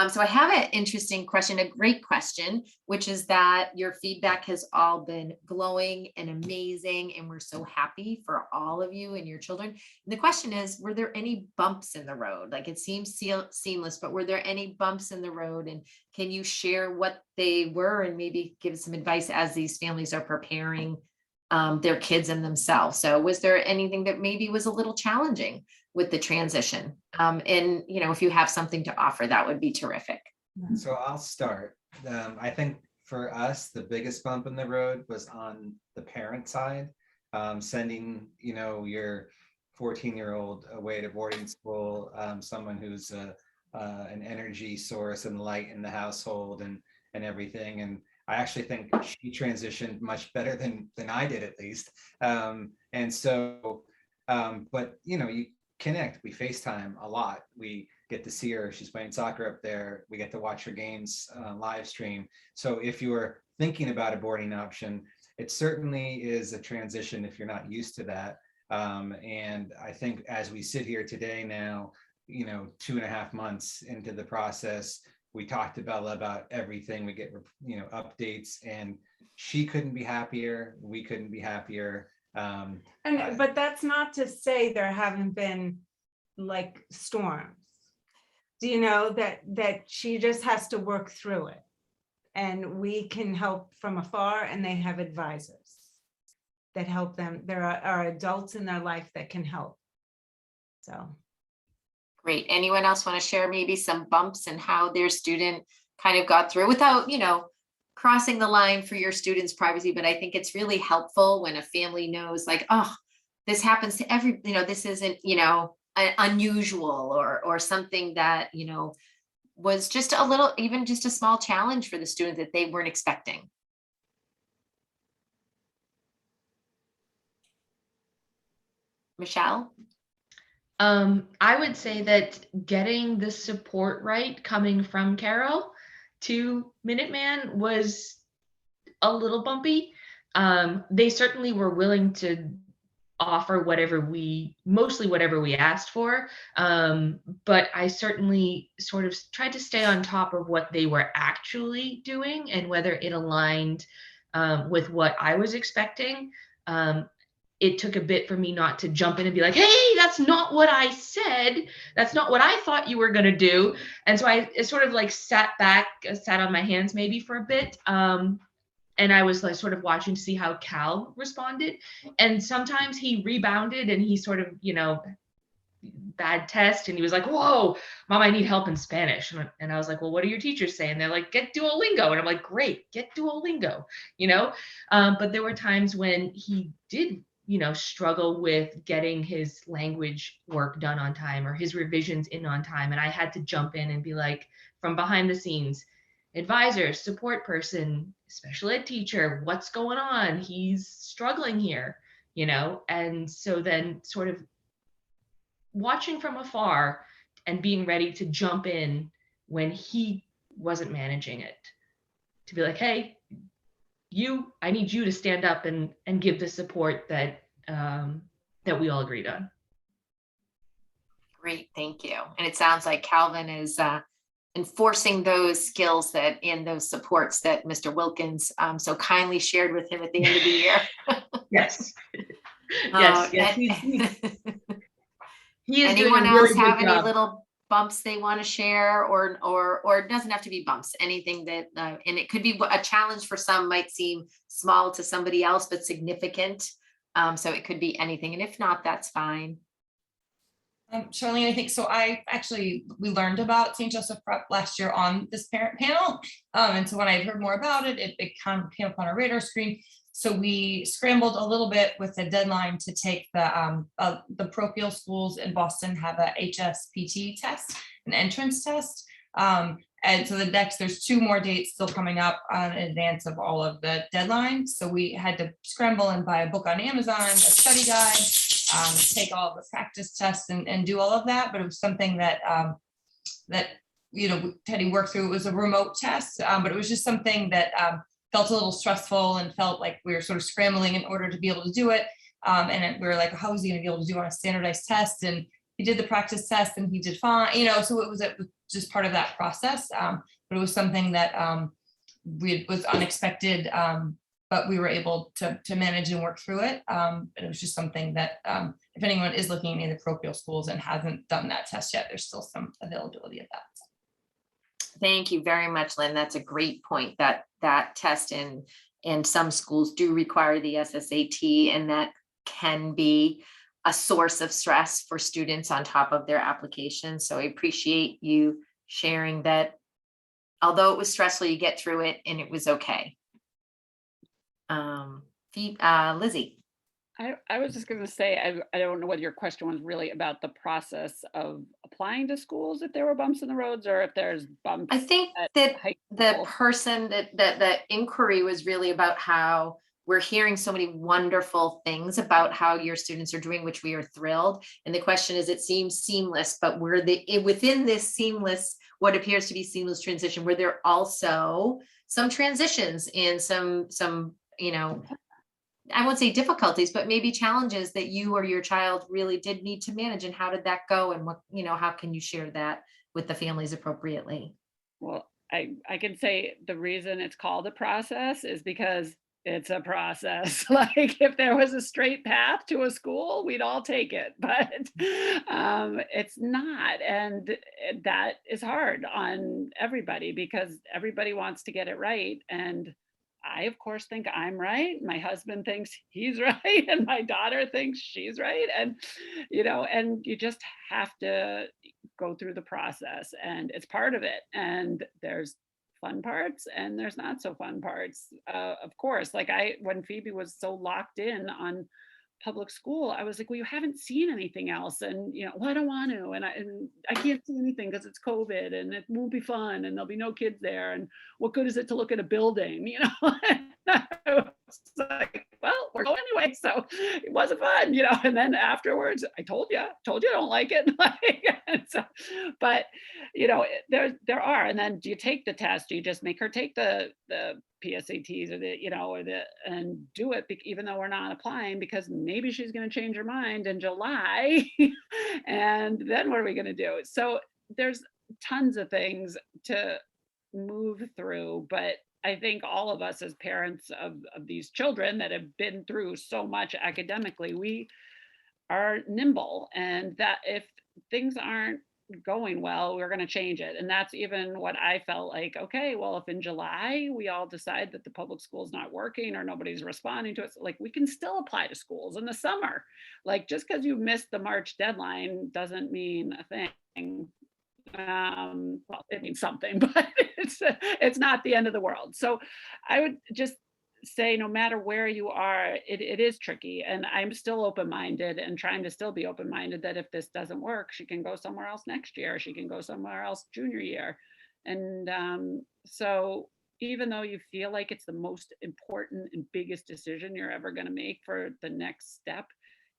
So I have an interesting question, a great question, which is that your feedback has all been glowing and amazing. And we're so happy for all of you and your children. And the question is, were there any bumps in the road? Like, it seems seamless, but were there any bumps in the road? And can you share what they were and maybe give some advice as these families are preparing their kids and themselves? So was there anything that maybe was a little challenging with the transition? And, if you have something to offer, that would be terrific. So I'll start. I think for us, the biggest bump in the road was on the parent side, sending, your 14-year-old away to boarding school, someone who's an energy source and light in the household and everything. And I actually think she transitioned much better than I did, at least. And so, but you connect, we FaceTime a lot. We get to see her. She's playing soccer up there. We get to watch her games live stream. So if you're thinking about a boarding option, it certainly is a transition if you're not used to that. And I think as we sit here today now, 2.5 months into the process, we talked to Bella about everything. We get, updates, and she couldn't be happier. We couldn't be happier. But that's not to say there haven't been like storms. Do you know that she just has to work through it, and we can help from afar, and they have advisors that help them. There are adults in their life that can help. So. Great. Anyone else want to share maybe some bumps and how their student kind of got through without, crossing the line for your students' privacy? But I think it's really helpful when a family knows, like, oh, this happens to every, this isn't, unusual or something that, was just a little, even just a small challenge for the student that they weren't expecting. Michelle? I would say that getting the support right coming from Carroll to Minuteman was a little bumpy. They certainly were willing to offer mostly whatever we asked for. But I certainly sort of tried to stay on top of what they were actually doing and whether it aligned with what I was expecting. It took a bit for me not to jump in and be like, hey, that's not what I said. That's not what I thought you were going to do. And so I sort of like sat on my hands maybe for a bit. And I was like sort of watching to see how Cal responded. And sometimes he rebounded and he sort of, bad test. And he was like, whoa, Mom, I need help in Spanish. And I was like, well, what do your teachers say? And they're like, get Duolingo. And I'm like, great, get Duolingo, But there were times when he did, struggle with getting his language work done on time or his revisions in on time. And I had to jump in and be like, from behind the scenes, advisor, support person, special ed teacher, what's going on? He's struggling here, And so then sort of watching from afar and being ready to jump in when he wasn't managing it, to be like, hey, I need you to stand up and give the support that we all agreed on. Great, thank you. And it sounds like Calvin is enforcing those skills and those supports that Mr. Wilkins so kindly shared with him at the end of the year. Yes. Yes. He is anyone doing a else really have good any job. little bumps they want to share, or it doesn't have to be bumps, anything that and it could be a challenge for some, might seem small to somebody else but significant, so it could be anything, and if not, that's fine. Charlene, I think so. We learned about St. Joseph Prep last year on this parent panel. And so when I heard more about it, it kind of came up on our radar screen. So we scrambled a little bit with the deadline to take the parochial schools in Boston have a HSPT test, an entrance test. And so there's 2 more dates still coming up in advance of all of the deadlines. So we had to scramble and buy a book on Amazon, a study guide, take all of the practice tests and do all of that. But it was something that Teddy worked through. It was a remote test, but it was just something that felt a little stressful and felt like we were sort of scrambling in order to be able to do it. We were like, how is he going to be able to do on a standardized test? And he did the practice test and he did fine, so it was just part of that process. But it was something that was unexpected, but we were able to manage and work through it. It was just something that if anyone is looking at any of the parochial schools and hasn't done that test yet, there's still some availability of that. Thank you very much, Lynn. That's a great point. That test in some schools do require the SSAT, and that can be a source of stress for students on top of their application. So I appreciate you sharing that. Although it was stressful, you get through it and it was okay. Lizzie. I was just going to say, I don't know whether your question was really about the process of applying to schools, if there were bumps in the roads or if there's bumps. I think that the person that inquiry was really about how we're hearing so many wonderful things about how your students are doing, which we are thrilled. And the question is, it seems seamless, but within this seamless, what appears to be seamless transition, were there also some transitions and some I won't say difficulties, but maybe challenges that you or your child really did need to manage, and how did that go? And what, how can you share that with the families appropriately? Well, I can say the reason it's called a process is because it's a process. Like if there was a straight path to a school, we'd all take it, but it's not. And that is hard on everybody because everybody wants to get it right. And I, of course, think I'm right. My husband thinks he's right. And my daughter thinks she's right. And, and you just have to go through the process, and it's part of it. And there's fun parts and there's not so fun parts. Of course, like when Phoebe was so locked in on public school, I was like, well, you haven't seen anything else. And, well, I don't want to. And I can't see anything because it's COVID and it won't be fun and there'll be no kids there. And what good is it to look at a building? I was like, well, we're going anyway. So it wasn't fun, and then afterwards, I told you I don't like it. But there are, and then do you take the test? Do you just make her take the PSATs and do it, even though we're not applying, because maybe she's going to change her mind in July. And then what are we going to do? So there's tons of things to move through, but I think all of us as parents of these children that have been through so much academically, we are nimble, and that if things aren't going well, we're going to change it. And that's even what I felt like, okay, well, if in July we all decide that the public school is not working or nobody's responding to us, like, we can still apply to schools in the summer. Like, just because you missed the March deadline doesn't mean a thing. Well, it means something, but it's not the end of the world. So I would just say, no matter where you are, it is tricky, and I'm still open-minded and trying to still be open-minded that if this doesn't work, she can go somewhere else next year, she can go somewhere else junior year. And so even though you feel like it's the most important and biggest decision you're ever going to make for the next step,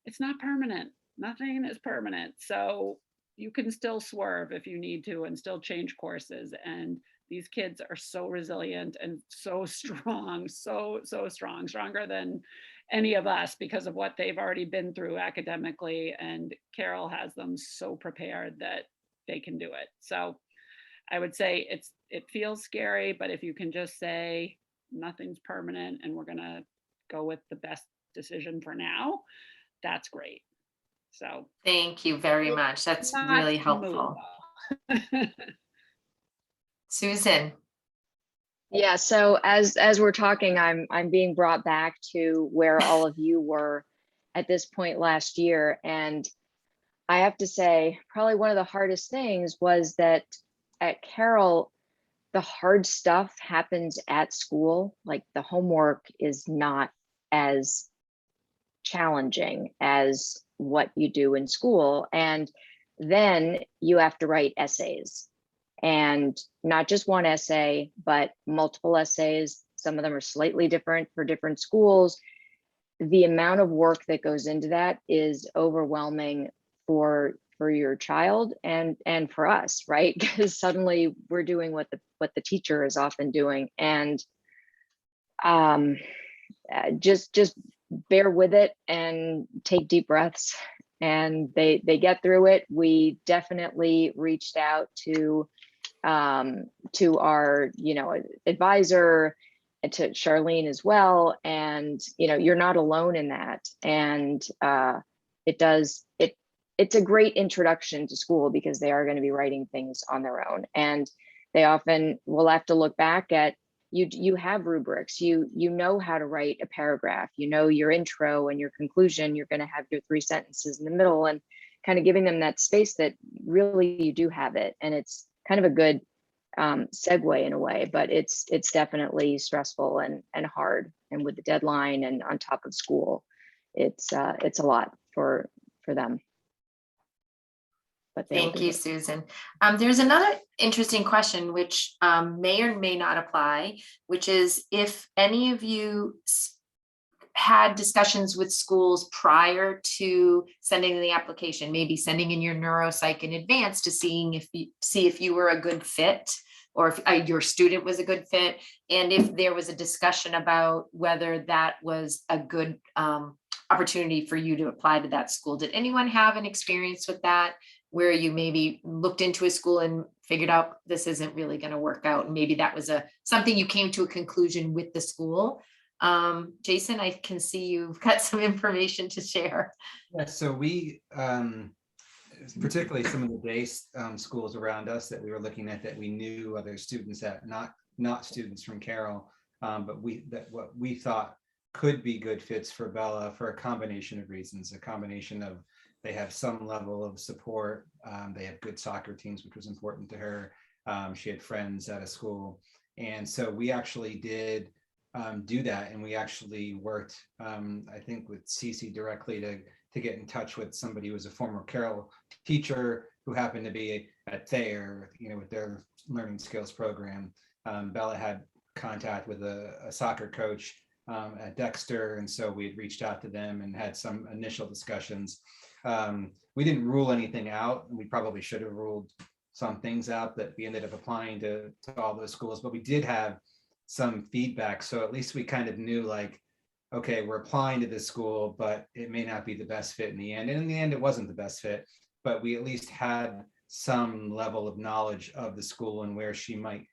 it's not permanent. Nothing is permanent. So you can still swerve if you need to and still change courses. And these kids are so resilient and so strong, so strong, stronger than any of us because of what they've already been through academically. And Carroll has them so prepared that they can do it. So I would say it feels scary, but if you can just say nothing's permanent and we're gonna go with the best decision for now, that's great. So thank you very much. That's really helpful. Susan. Yeah, so as we're talking, I'm being brought back to where all of you were at this point last year. And I have to say, probably one of the hardest things was that at Carroll, the hard stuff happens at school. Like, the homework is not as challenging as what you do in school. And then you have to write essays, and not just one essay, but multiple essays. Some of them are slightly different for different schools. The amount of work that goes into that is overwhelming for your child and for us, right? Because suddenly we're doing what the teacher is often doing. And just bear with it and take deep breaths, and they get through it. We definitely reached out to our advisor, and to Charlene as well, and you're not alone in that. And it's a great introduction to school, because they are going to be writing things on their own, and they often will have to look back at you have rubrics, you know how to write a paragraph, your intro and your conclusion, you're going to have your 3 sentences in the middle, and kind of giving them that space that really you do have it. And it's kind of a good segue in a way, but it's definitely stressful and hard, and with the deadline and on top of school, it's a lot for them. But thank you, Susan. There's another interesting question, which may or may not apply, which is if any of you had discussions with schools prior to sending the application, maybe sending in your neuropsych in advance to see if you were a good fit, or if your student was a good fit, and if there was a discussion about whether that was a good opportunity for you to apply to that school. Did anyone have an experience with that, where you maybe looked into a school and figured out this isn't really going to work out? Maybe that was something you came to a conclusion with the school. Jason, I can see you've got some information to share. Yeah, so we, particularly some of the day schools around us that we were looking at, that we knew other students at, not students from Carroll, but what we thought could be good fits for Bella for a combination of reasons, a combination of they have some level of support, they have good soccer teams, which was important to her. She had friends at a school. And so we actually did do that. And we actually worked, I think, with Cece directly to get in touch with somebody who was a former Carroll teacher who happened to be at Thayer, with their learning skills program. Bella had contact with a soccer coach at Dexter. And so we had reached out to them and had some initial discussions. We didn't rule anything out. We probably should have ruled some things out that we ended up applying to all those schools, but we did have some feedback. So at least we kind of knew, like, okay, we're applying to this school, but it may not be the best fit in the end. And in the end, it wasn't the best fit, but we at least had some level of knowledge of the school and where she might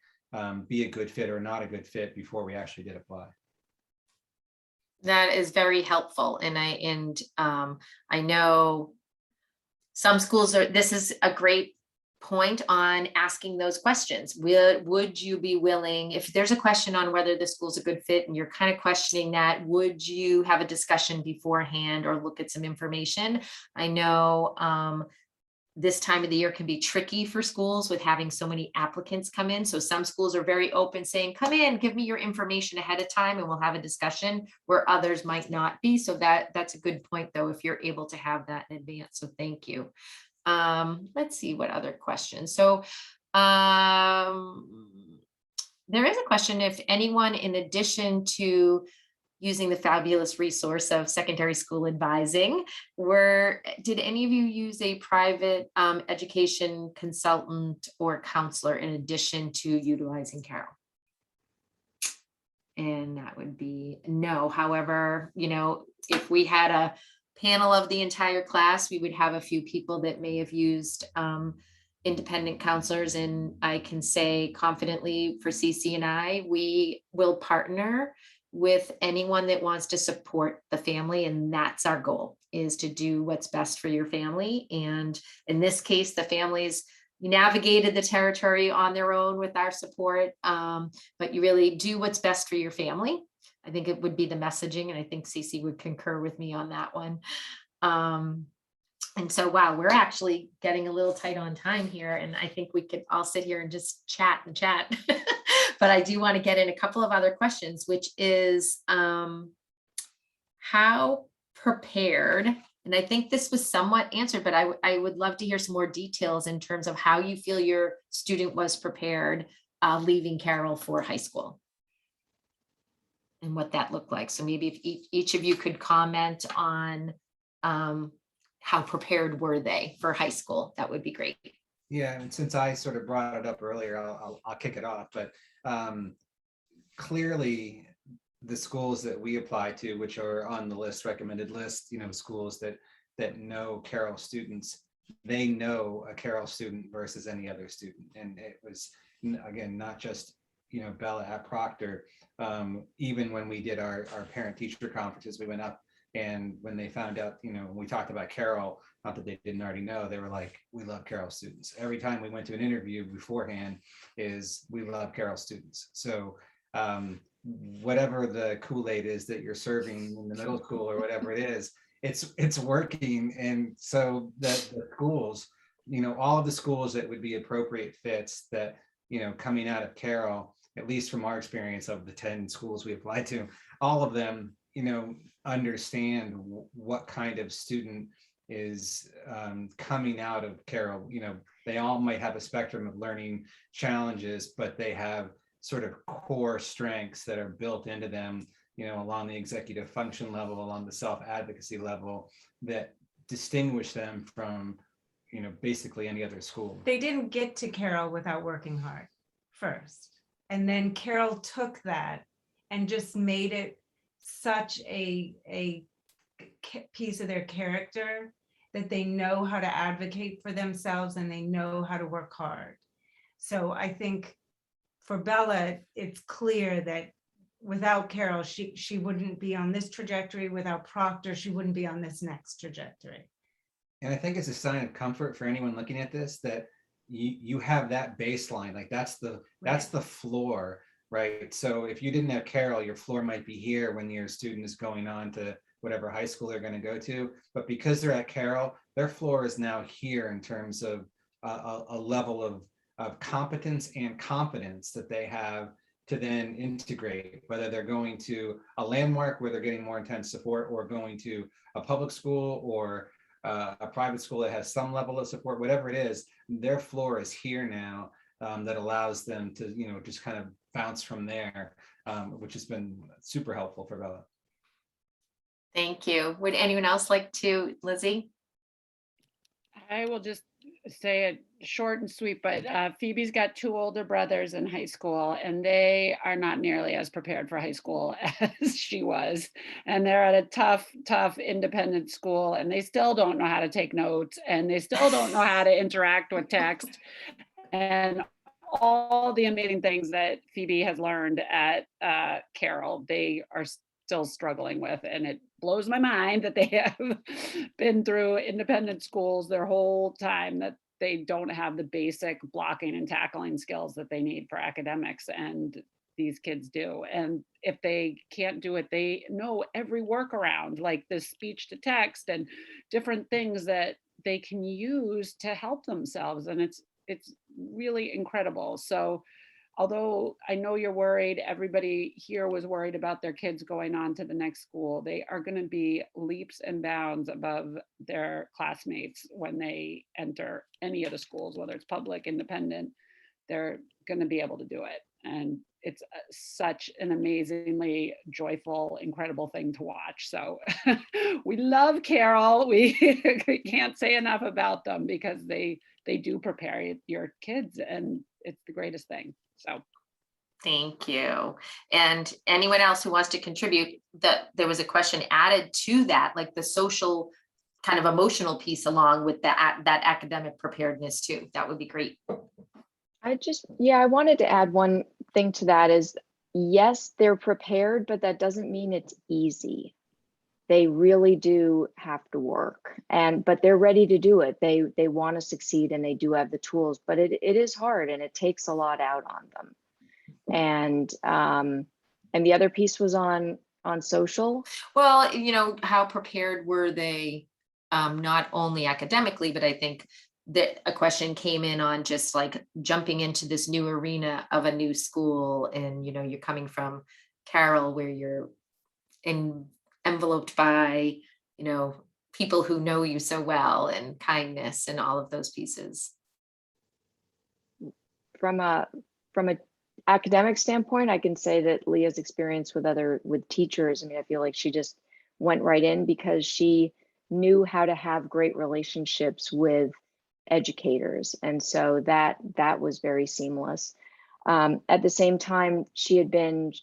be a good fit or not a good fit before we actually did apply. That is very helpful. And I know some schools this is a great point on asking those questions. Would you be willing, if there's a question on whether the school's a good fit and you're kind of questioning that, would you have a discussion beforehand or look at some information? I know this time of the year can be tricky for schools with having so many applicants come in. So some schools are very open, saying, come in, give me your information ahead of time and we'll have a discussion, where others might not be. So that's a good point, though, if you're able to have that in advance. So thank you. Let's see what other questions. So there is a question, if anyone, in addition to using the fabulous resource of secondary school advising, did any of you use a private education consultant or counselor in addition to utilizing Carroll? And that would be no. However, if we had a panel of the entire class, we would have a few people that may have used independent counselors. And I can say confidently for CC and I, we will partner with anyone that wants to support the family. And that's our goal, is to do what's best for your family. And in this case, the families navigated the territory on their own with our support, but you really do what's best for your family. I think it would be the messaging. And I think CC would concur with me on that one. And so, wow, we're actually getting a little tight on time here. And I think we could all sit here and just chat and chat. But I do want to get in a couple of other questions, which is how prepared, and I think this was somewhat answered, but I would love to hear some more details in terms of how you feel your student was prepared leaving Carroll for high school and what that looked like. So maybe if each of you could comment on how prepared were they for high school, that would be great. Yeah, and since I sort of brought it up earlier, I'll kick it off. But clearly, the schools that we apply to, which are on the list, recommended list, schools that know Carroll students, they know a Carroll student versus any other student. And it was, again, not just Bella at Proctor. Even when we did our parent-teacher conferences, we went up, and when they found out, when we talked about Carroll, not that they didn't already know, they were like, we love Carroll students. Every time we went to an interview beforehand is, we love Carroll students. So whatever the Kool-Aid is that you're serving in the middle school or whatever it is, it's working. And so the schools, all of the schools that would be appropriate fits that, coming out of Carroll, at least from our experience of the 10 schools we applied to, all of them, understand what kind of student is coming out of Carroll. They all might have a spectrum of learning challenges, but they have sort of core strengths that are built into them, along the executive function level, along the self-advocacy level, that distinguish them from, basically any other school. They didn't get to Carroll without working hard first. And then Carroll took that and just made it such a piece of their character that they know how to advocate for themselves and they know how to work hard. So I think for Bella, it's clear that without Carroll, she wouldn't be on this trajectory. Without Proctor, she wouldn't be on this next trajectory. And I think it's a sign of comfort for anyone looking at this that you have that baseline, like that's the floor, right? So if you didn't have Carroll, your floor might be here when your student is going on to whatever high school they're going to go to. But because they're at Carroll, their floor is now here in terms of a level of competence and confidence that they have to then integrate, whether they're going to a landmark where they're getting more intense support, or going to a public school or a private school that has some level of support, whatever it is, their floor is here now. that allows them to, just kind of bounce from there, which has been super helpful for Bella. Thank you. Would anyone else like to, Lizzie? I will just say it short and sweet, but Phoebe's got 2 older brothers in high school, and they are not nearly as prepared for high school as she was. And they're at a tough independent school, and they still don't know how to take notes, and they still don't know how to interact with text. And all the amazing things that Phoebe has learned at Carroll, they are still struggling with. And it blows my mind that they have been through independent schools their whole time, that they don't have the basic blocking and tackling skills that they need for academics. And these kids do. And if they can't do it, they know every workaround, like the speech to text and different things that they can use to help themselves. And it's really incredible. So although I know you're worried, everybody here was worried about their kids going on to the next school, they are going to be leaps and bounds above their classmates when they enter any of the schools, whether it's public, independent. They're going to be able to do it. And it's such an amazingly joyful, incredible thing to watch. So we love Carroll. We can't say enough about them, because they do prepare your kids, and it's the greatest thing. So thank you. And anyone else who wants to contribute, that there was a question added to that, like the social kind of emotional piece along with that academic preparedness too. That would be great. I wanted to add one thing to that is, yes, they're prepared, but that doesn't mean it's easy. They really do have to work, but they're ready to do it. They want to succeed, and they do have the tools, but it is hard, and it takes a lot out on them. And the other piece was on social. Well, how prepared were they, not only academically, but I think that a question came in on just like jumping into this new arena of a new school, and you're coming from Carroll, where you're enveloped by people who know you so well, and kindness and all of those pieces. From a academic standpoint, I can say that Leah's experience with teachers, I mean, I feel like she just went right in, because she knew how to have great relationships with educators, and so that was very seamless. At the same time,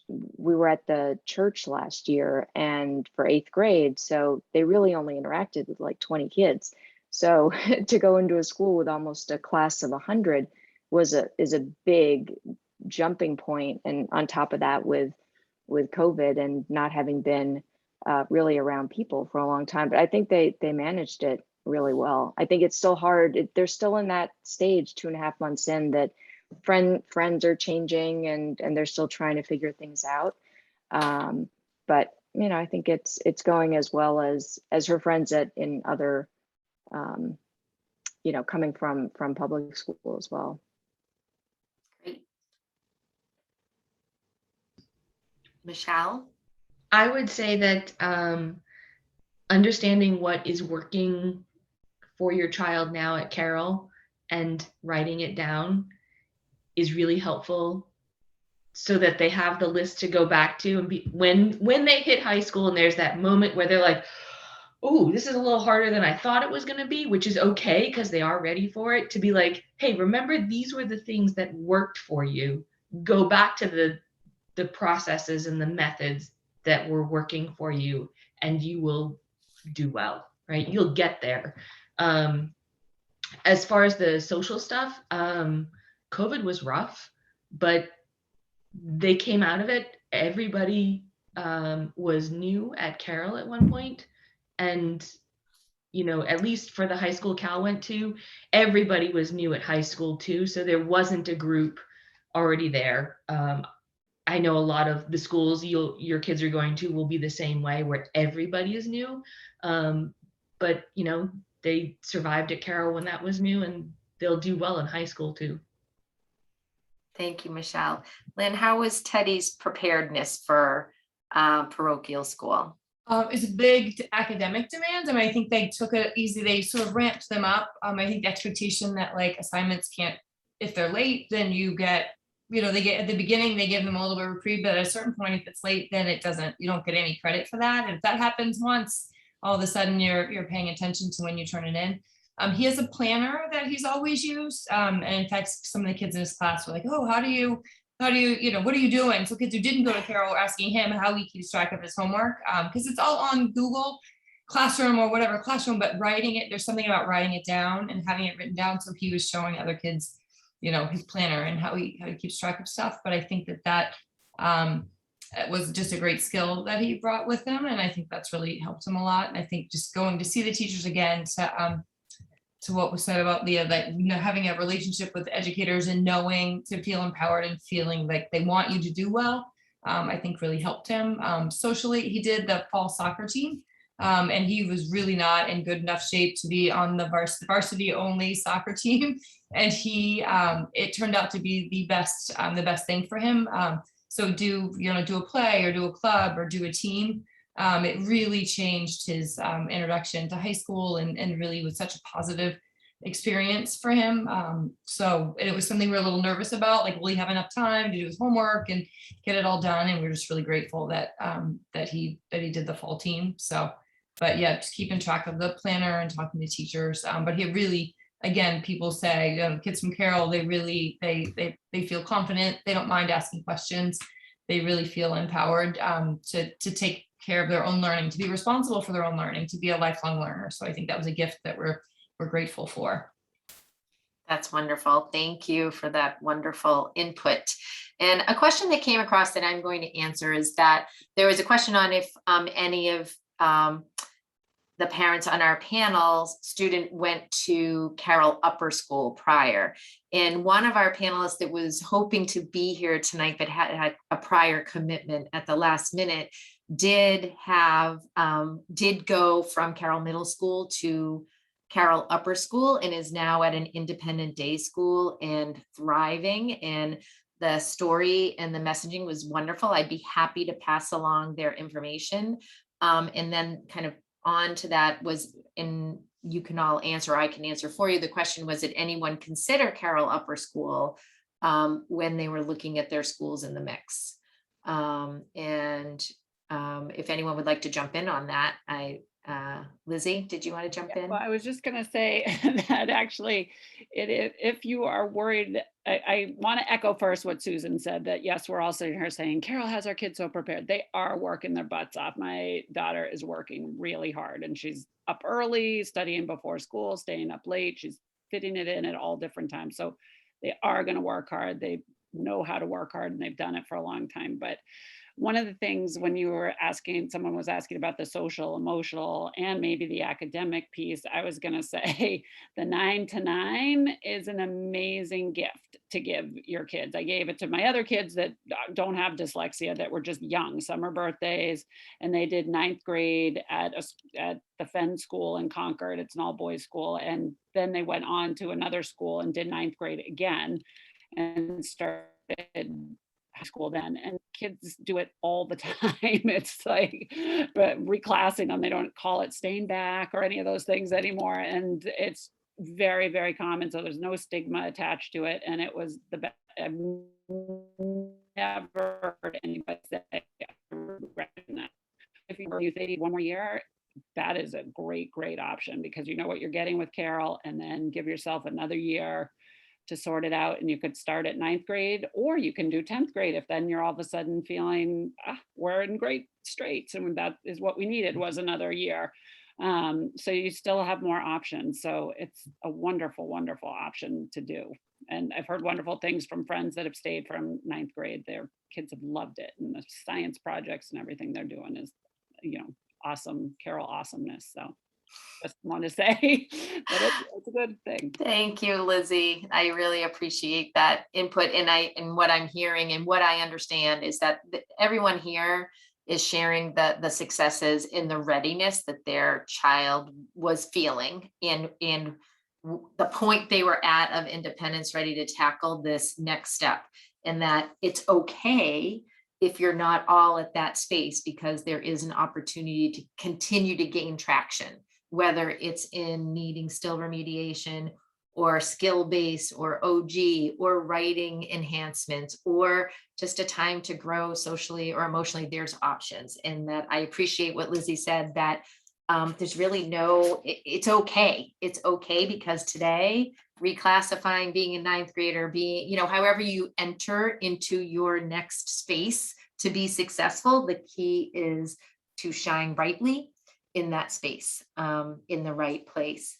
we were at the church last year, and for 8th grade, so they really only interacted with like 20 kids. So to go into a school with almost a class of 100 is a big jumping point. And on top of that, with COVID and not having been really around people for a long time, but I think they managed it really well. I think it's still hard. They're still in that stage 2.5 months in, that friends are changing, and they're still trying to figure things out. But I think it's going as well as her friends in other, coming from public school as well. Great. Michelle? I would say that understanding what is working for your child now at Carroll and writing it down is really helpful, so that they have the list to go back to, and when they hit high school and there's that moment where they're like, oh, this is a little harder than I thought it was going to be, which is okay, because they are ready for it, to be like, hey, remember, these were the things that worked for you. Go back to the processes and the methods that were working for you, and you will do well, right? You'll get there. As far as the social stuff, COVID was rough, but they came out of it. Everybody was new at Carroll at one point. And, at least for the high school Cal went to, everybody was new at high school too. So there wasn't a group already there. I know a lot of the schools your kids are going to will be the same way, where everybody is new. But, they survived at Carroll when that was new, and they'll do well in high school too. Thank you, Michelle. Lynn, how was Teddy's preparedness for parochial school? It's a big academic demands. I mean, I think they took it easy. They sort of ramped them up. I think the expectation that like assignments can't if they're late, then you get, they get at the beginning, they give them a little bit of reprieve, but at a certain point, if it's late, then you don't get any credit for that. And if that happens once, all of a sudden you're paying attention to when you turn it in. He has a planner that he's always used. And in fact, some of the kids in his class were like, oh, what are you, what are you doing? So kids who didn't go to Carroll were asking him how he keeps track of his homework. Because it's all on Google Classroom or whatever classroom, but writing it, there's something about writing it down and having it written down. So he was showing other kids, his planner and how he keeps track of stuff. But I think that was just a great skill that he brought with him. And I think that's really helped him a lot. And I think just going to see the teachers again, to what was said about Leah, that having a relationship with educators and knowing to feel empowered and feeling like they want you to do well, I think really helped him. Socially, he did the fall soccer team. And he was really not in good enough shape to be on the varsity only soccer team. And it turned out to be the best thing for him. So do a play or do a club or do a team. It really changed his introduction to high school and really was such a positive experience for him. So it was something we were a little nervous about, like, will he have enough time to do his homework and get it all done? And we're just really grateful that he did the fall team. So, but yeah, just keeping track of the planner and talking to teachers. But he really, again, people say, kids from Carroll, they really, they feel confident. They don't mind asking questions. They really feel empowered to take care of their own learning, to be responsible for their own learning, to be a lifelong learner. So I think that was a gift that we're grateful for. That's wonderful. Thank you for that wonderful input. And a question that came across that I'm going to answer is that there was a question on if any of the parents on our panel's student went to Carroll Upper School prior. And one of our panelists that was hoping to be here tonight but had a prior commitment at the last minute did go from Carroll Middle School to Carroll Upper School and is now at an independent day school and thriving. And the story and the messaging was wonderful. I'd be happy to pass along their information. And then kind of on to that was, and you can all answer, I can answer for you. The question was, did anyone consider Carroll Upper School when they were looking at their schools in the mix? If anyone would like to jump in on that, Lizzie, did you want to jump in? Well, I was just going to say that actually, if you are worried, I want to echo first what Susan said, that yes, we're all sitting here saying, Carroll has our kids so prepared. They are working their butts off. My daughter is working really hard and she's up early, studying before school, staying up late. She's fitting it in at all different times. So they are going to work hard. They know how to work hard and they've done it for a long time. But one of the things when you were asking, someone was asking about the social, emotional, and maybe the academic piece, I was going to say the 9 to 9 is an amazing gift to give your kids. I gave it to my other kids that don't have dyslexia, that were just young, summer birthdays, and they did 9th grade at the Fenn School in Concord. It's an all boys school. And then they went on to another school and did 9th grade again and started high school then, and kids do it all the time. It's like, but reclassing them, they don't call it staying back or any of those things anymore. And it's very, very common. So there's no stigma attached to it. And it was the best. I've never heard anybody say, I regret that. If you think one more year, that is a great, great option because you know what you're getting with Carroll, and then give yourself another year to sort it out. And you could start at 9th grade, or you can do 10th grade if then you're all of a sudden feeling we're in great straits, and that is what we needed, was another year. So you still have more options. So it's a wonderful, wonderful option to do. And I've heard wonderful things from friends that have stayed from 9th grade. Their kids have loved it, and the science projects and everything they're doing is, awesome, Carroll awesomeness. So just want to say that it's a good thing. Thank you, Lizzie. I really appreciate that input. And what I'm hearing and what I understand is that everyone here is sharing the successes in the readiness that their child was feeling in the point they were at of independence, ready to tackle this next step, and that it's okay if you're not all at that space, because there is an opportunity to continue to gain traction, whether it's in needing still remediation or skill-based or OG or writing enhancements or just a time to grow socially or emotionally, there's options. And that I appreciate what Lizzie said, that there's really no, it's okay. It's okay, because today reclassifying, being a ninth grader, being, however you enter into your next space to be successful, the key is to shine brightly in that space, in the right place.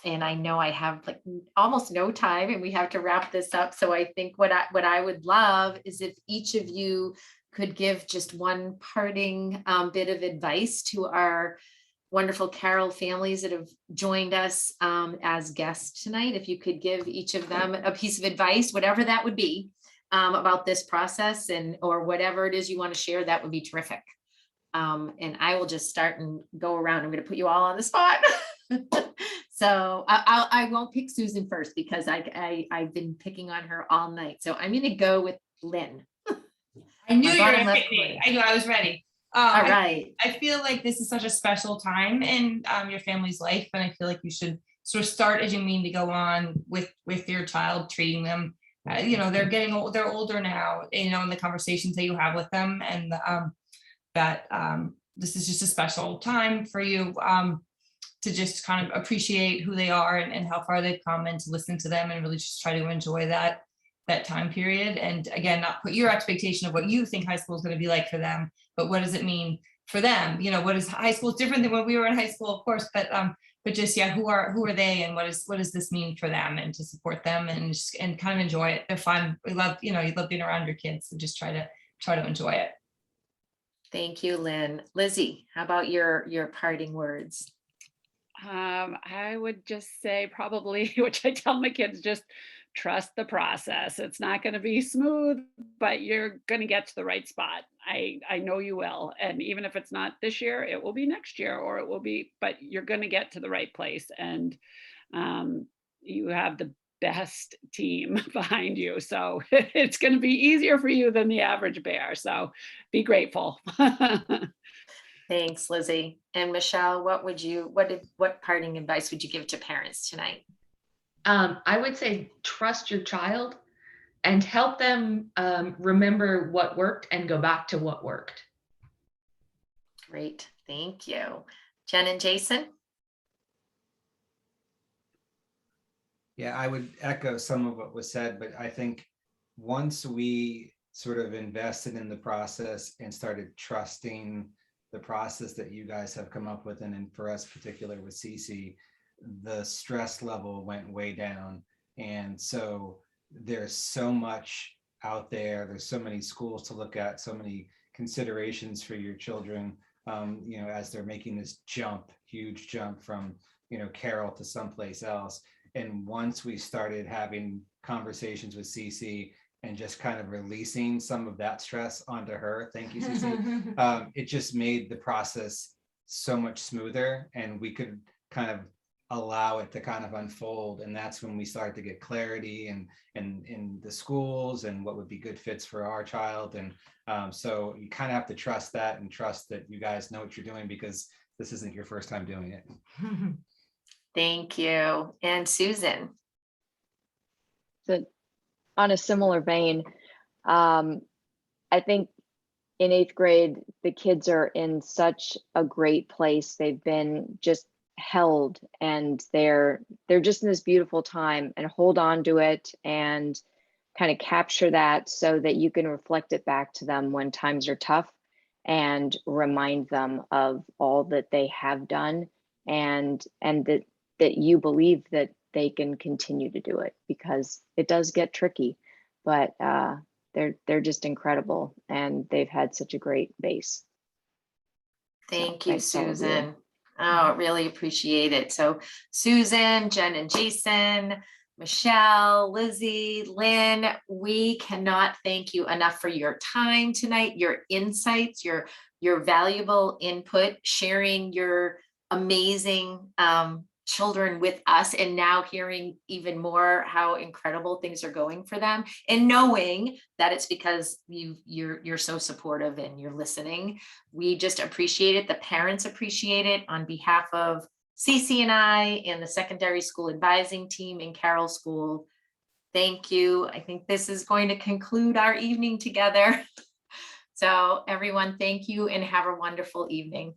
And I know I have like almost no time and we have to wrap this up. So I think what I would love is if each of you could give just one parting bit of advice to our wonderful Carroll families that have joined us as guests tonight. If you could give each of them a piece of advice, whatever that would be, about this process or whatever it is you want to share, that would be terrific. And I will just start and go around. I'm going to put you all on the spot. So I won't pick Susan first because I've been picking on her all night. So I'm going to go with Lynn. I knew you were going to pick me. I knew I was ready. All right. I feel like this is such a special time in your family's life, and I feel like you should sort of start as you mean to go on with your child, treating them. They're getting old. They're older now. In the conversations that you have with them, and this is just a special time for you to just kind of appreciate who they are and how far they've come, and to listen to them and really just try to enjoy that time period. And again, not put your expectation of what you think high school is going to be like for them, but what does it mean for them? What is high school is different than when we were in high school, of course, but just, yeah, who are they, and what does this mean for them, and to support them and kind of enjoy it. They're fun. We love, you love being around your kids, so just try to enjoy it. Thank you, Lynn. Lizzie, how about your parting words? I would just say probably, which I tell my kids, just trust the process. It's not going to be smooth, but you're going to get to the right spot. I know you will. And even if it's not this year, it will be next year, or it will be, but you're going to get to the right place. And you have the best team behind you. So it's going to be easier for you than the average bear. So be grateful. Thanks, Lizzie. And Michelle, what parting advice would you give to parents tonight? I would say trust your child and help them remember what worked and go back to what worked. Great, thank you. Jen and Jason? Yeah, I would echo some of what was said, but I think once we sort of invested in the process and started trusting the process that you guys have come up with, and for us particular with CC, the stress level went way down. And so there's so much out there. There's so many schools to look at, so many considerations for your children, as they're making this huge jump from, Carroll to someplace else. And once we started having conversations with CC and just kind of releasing some of that stress onto her, thank you, CC, it just made the process so much smoother, and we could kind of allow it to kind of unfold. And that's when we started to get clarity and in the schools and what would be good fits for our child. And so you kind of have to trust that, and trust that you guys know what you're doing, because this isn't your first time doing it. Thank you. And Susan? So on a similar vein, I think in 8th grade, the kids are in such a great place. They've been just held, and they're just in this beautiful time, and hold on to it and kind of capture that so that you can reflect it back to them when times are tough, and remind them of all that they have done, and that you believe that they can continue to do it, because it does get tricky, but they're just incredible, and they've had such a great base. Thank you, Susan. Oh, really appreciate it. So Susan, Jen and Jason, Michelle, Lizzie, Lynn, we cannot thank you enough for your time tonight, your insights, your valuable input, sharing your amazing children with us, and now hearing even more how incredible things are going for them, and knowing that it's because you're so supportive and you're listening. We just appreciate it. The parents appreciate it. On behalf of Cece and I and the secondary school advising team in Carroll School, thank you. I think this is going to conclude our evening together. So everyone, thank you and have a wonderful evening.